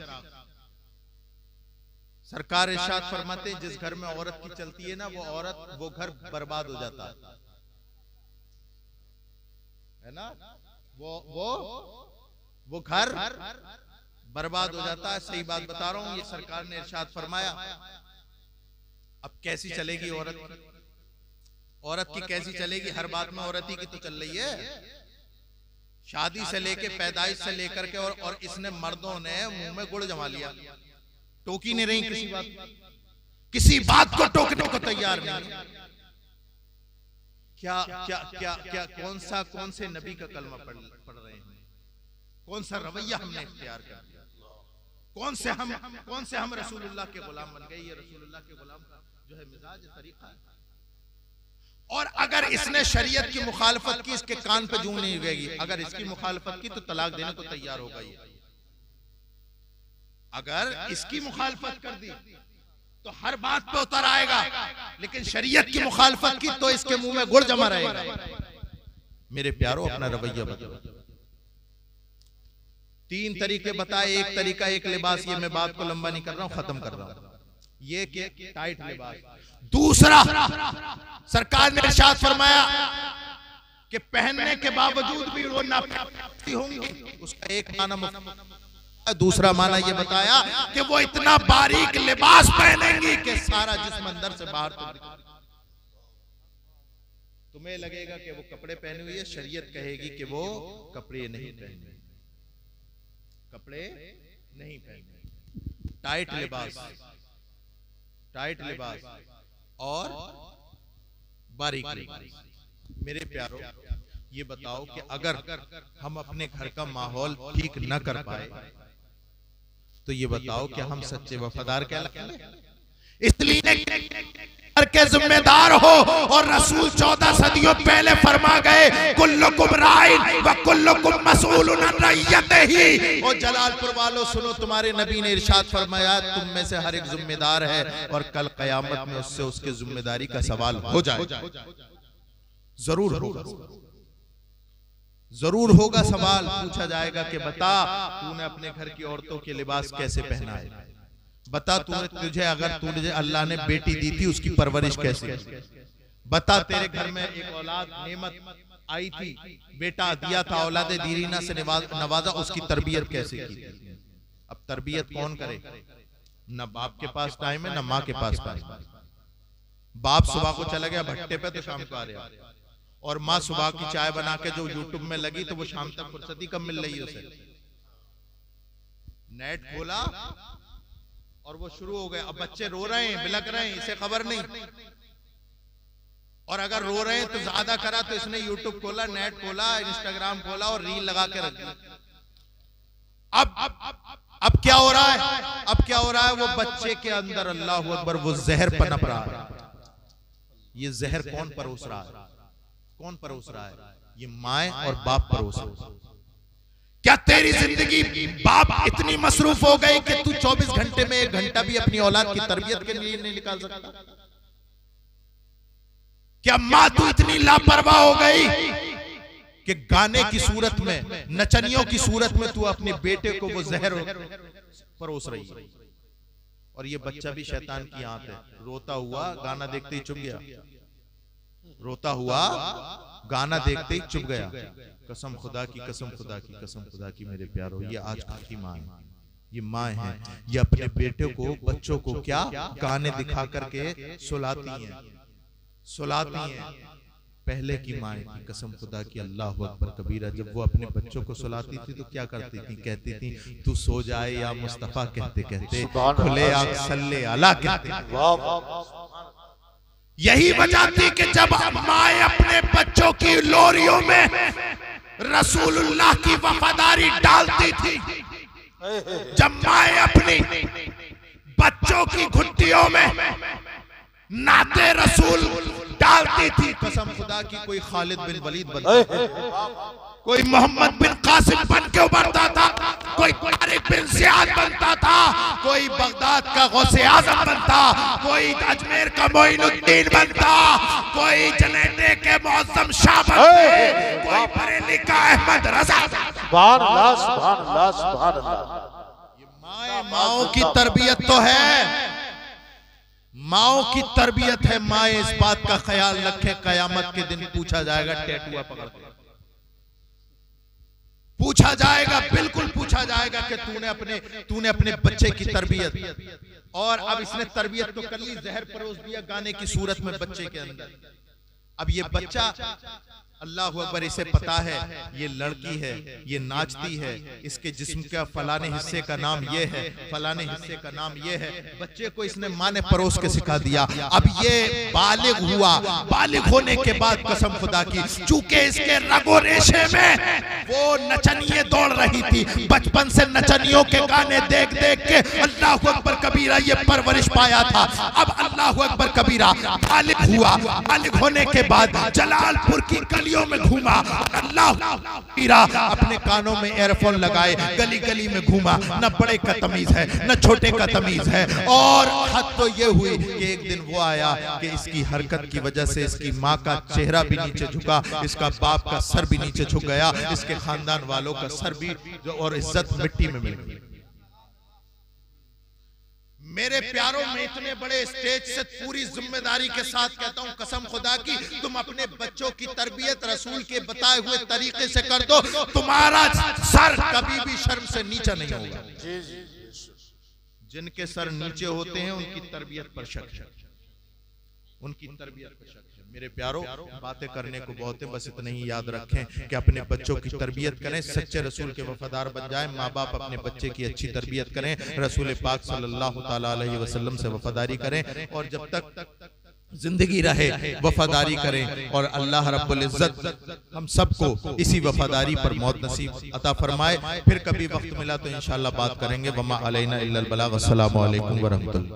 सरकार इरशाद फरमाते हैं, जिस घर में औरत की चलती है ना, वो घर बर्बाद हो जाता है ना, वो घर बर्बाद हो जाता है। सही बात बता रहा हूं, ये सरकार ने इरशाद फरमाया। अब कैसी चलेगी औरत की? औरत की कैसी चलेगी? हर बात में औरत ही की तो चल रही है। शादी से लेके पैदाइश से लेकर के, और इसने मर्दों ने मुंह में गुड़ जमा लिया, टोकी नहीं रही किसी बात, किसी बात को टोकने को तैयार नहीं। क्या क्या क्या क्या कौन से नबी का कलमा पढ़ रहे हैं? कौन सा रवैया हमने इख्तियार कर लिया? कौन से हम रसूलुल्लाह के गुलाम बन गए? ये रसूलुल्लाह के गुलाम का जो है मिजाज तरीका है। और अगर इसने शरीयत की मुखालफत की, इसके कान पे जूं नहीं लगेगी। अगर इसकी मुखालफत की तो तलाक देने को तैयार होगा ये। अगर इसकी मुखालफत कर दी तो हर बात पे उतर आएगा, लेकिन शरीयत की मुखालफत की तो इसके मुंह में गुड़ जमा रहेगा। मेरे प्यारो, अपना रवैया बताओ। 3 तरीके बताए। एक तरीका, एक लिबास, ये मैं बात को लंबा नहीं कर रहा हूं, खत्म कर रहा हूं। ये के टाइट लिबास। दूसरा, सरकार ने इरशाद फरमाया कि पहनने के बावजूद भी वो नापाक होंगी। उसका एक माना। दूसरा माना ये बताया कि वो इतना बारीक लिबास पहनेंगी कि सारा जिस्म अंदर से बाहर तक। तुम्हें लगेगा कि वो कपड़े पहने हुए, शरीयत कहेगी कि वो कपड़े नहीं पहने, कपड़े नहीं पहने। टाइट लिबास, टाइट लिबास और बारीक लिबास। मेरे प्यारो, ये बताओ कि अगर हम अपने घर का माहौल ठीक न कर पाए तो ये बताओ कि हम सच्चे वफादार कहलाएंगे? इसलिए के जिम्मेदार हो। और रसूल 14 सदियों पहले फरमा गए, कुल्लुकुम राइन व कुल्लुकुम मसऊलुन अन रइयतिही। और जलालपुर वालों सुनो, तुम्हारे नबी ने इरशाद फरमाया, तुम में से हर एक जिम्मेदार है और कल कयामत में उससे उसके जिम्मेदारी का सवाल हो जाए। जरूर होगा, जरूर होगा। सवाल पूछा जाएगा कि बता, तूने अपने घर की औरतों के लिबास कैसे पहना है? बता, तुझे अल्लाह ने बेटी दी थी, उसकी परवरिश कैसे? बता, तेरे घर में एक औलाद नेमत आई थी, बेटा दिया था, औलादे दीरीना से नवाजा, उसकी तरबियत कैसे की? अब तरबियत कौन करे? न बाप के पास टाइम है, न माँ के पास टाइम है। बाप सुबह को चला गया भट्टे पे तो शाम को आ रहा, और माँ सुबह की चाय बना के जो यूट्यूब में लगी तो वो शाम तक फुर्सती कम मिल रही है उसे। नेट खोला और वो शुरू हो गए। अब बच्चे रो रहे हैं, बिलक रहे हैं, इसे खबर नहीं। और अगर रो रहे हैं तो ज्यादा करा तो इसने यूट्यूब खोला, नेट खोला, इंस्टाग्राम खोला और रील लगा के रख दी। अब अब क्या हो रहा है? अब क्या हो रहा है? वो बच्चे के अंदर अल्लाह अकबर वो जहर पनप रहा है। ये जहर कौन परोस रहा है? कौन परोस रहा है? ये माए और बाप परोस रहे हैं। क्या तेरी जिंदगी बाप इतनी मसरूफ हो गई कि तू 24 घंटे में 1 घंटा भी अपनी औलाद की तरबियत के लिए नहीं निकाल सकता? क्या मां तू इतनी लापरवाह हो गई कि गाने की सूरत में, नचनियों की सूरत में तू अपने बेटे को वो जहर परोस रही है? और ये बच्चा भी शैतान की आंत है। रोता हुआ गाना देखते ही चुप गया, रोता हुआ गाना देखते ही चुप गया। कसम खुदा की, कसम खुदा की, कसम खुदा की मेरे प्यारो, ये आजकल की माँ है, ये माँ है, ये अपने बेटे को, बच्चों को क्या गाने दिखा करके सुलाती हैं, सुलाती हैं। पहले की माँ की कसम खुदा की, अल्लाह अकबर कबीरा, जब वो अपने बच्चों को सुलाती थी तो क्या करती थी? कहती थी तू सो जाए या मुस्तफा कहते कहते खुले आग सल्ले अला कहते। यही वजह थी कि जब माए अपने बच्चों की लोरियों में रसूलुल्लाह की वफादारी डालती थी, जब माए अपनी बच्चों की घुट्टियों में नाते रसूल डालती थी, कसम खुदा की कोई खालिद बिन वलीद बनता, कोई मोहम्मद बिन कासिम बन के उभरता था, कोई तारिक बिन ज़ियाद बनता था, कोई बगदाद का गौसे आज़म बनता, कोई अजमेर का मोइनुद्दीन बनता, कोई जनेटे के मौसम शाह बनते, कोई बरेली का अहमद रज़ा। सुभान अल्लाह, सुभान अल्लाह, सुभान अल्लाह। ये माओं की तरबियत तो है, माओं की तरबियत है। माए इस बात का ख्याल रखे, कयामत के दिन पूछा जाएगा टैटुआ पकड़ के, पूछा जाएगा, बिल्कुल पूछा जाएगा कि तूने अपने बच्चे की तरबियत, और अब इसने तरबियत तो कर ली, जहर परोस दिया गाने की सूरत में बच्चे के अंदर। अब ये बच्चा, अल्लाह अकबर, इसे पता है ये लड़की है, ये नाचती है, इसके जिस्म का फलाने हिस्से का नाम ये है, फलाने हिस्से का नाम ये है। बच्चे को इसने माँ ने परोस के सिखा दिया। अब ये बालिग हुआ, बालिग होने के बाद कसम खुदा की, चूंकि इसके रगो रेशे में वो नचनिये दौड़ रही थी, बचपन से नचनियों के गाने देख देख के अल्लाह अकबर कबीरा ये परवरिश पाया था। अब अल्लाह अकबर कबीरा बालिग हुआ, बालिग होने के बाद जलालपुर की गलियों में घूमा, अल्लाह कबीरा अपने कानों में एयरफोन लगाए गली गली में घूमा, न बड़े का तमीज है न छोटे का तमीज है। और हद तो ये हुई कि एक दिन वो आया कि इसकी हरकत की वजह से इसकी माँ का चेहरा भी नीचे झुका, इसका बाप का सर भी नीचे झुक गया, इसके खानदान वालों का सर भी और इज्जत मिट्टी में मिल गई। मेरे प्यारों में इतने बड़े स्टेज से पूरी जिम्मेदारी के साथ कहता हूं, कसम खुदा की, तुम अपने बच्चों की तरबियत रसूल के बताए हुए तरीके से कर दो, तुम्हारा सर कभी भी शर्म से नीचा नहीं होगा। जिनके सर नीचे होते हैं उनकी तरबियत पर शक है, उनकी तरबियत पर शक है। मेरे प्यारों, बातें करने को बहुत है, बस इतना ही याद रखें कि अपने बच्चों की तरबियत करें, सच्चे रसूल के वफादार बन जाएं। माँ बाप अपने बच्चे की अच्छी तरबियत करें, रसूल पाक सल्लल्लाहु ताला अलैहि वसल्लम से वफादारी करें, और जब तक जिंदगी रहे वफादारी करें, और अल्लाह रब्बुल इज्जत हम सबको इसी वफादारी पर मौत नसीब अता फरमाए। फिर कभी वक्त मिला तो इंशाअल्लाह बात करेंगे। वमा अलैना इल्लल बलाग। अस्सलामु अलैकुम व रहमतुल्लाह।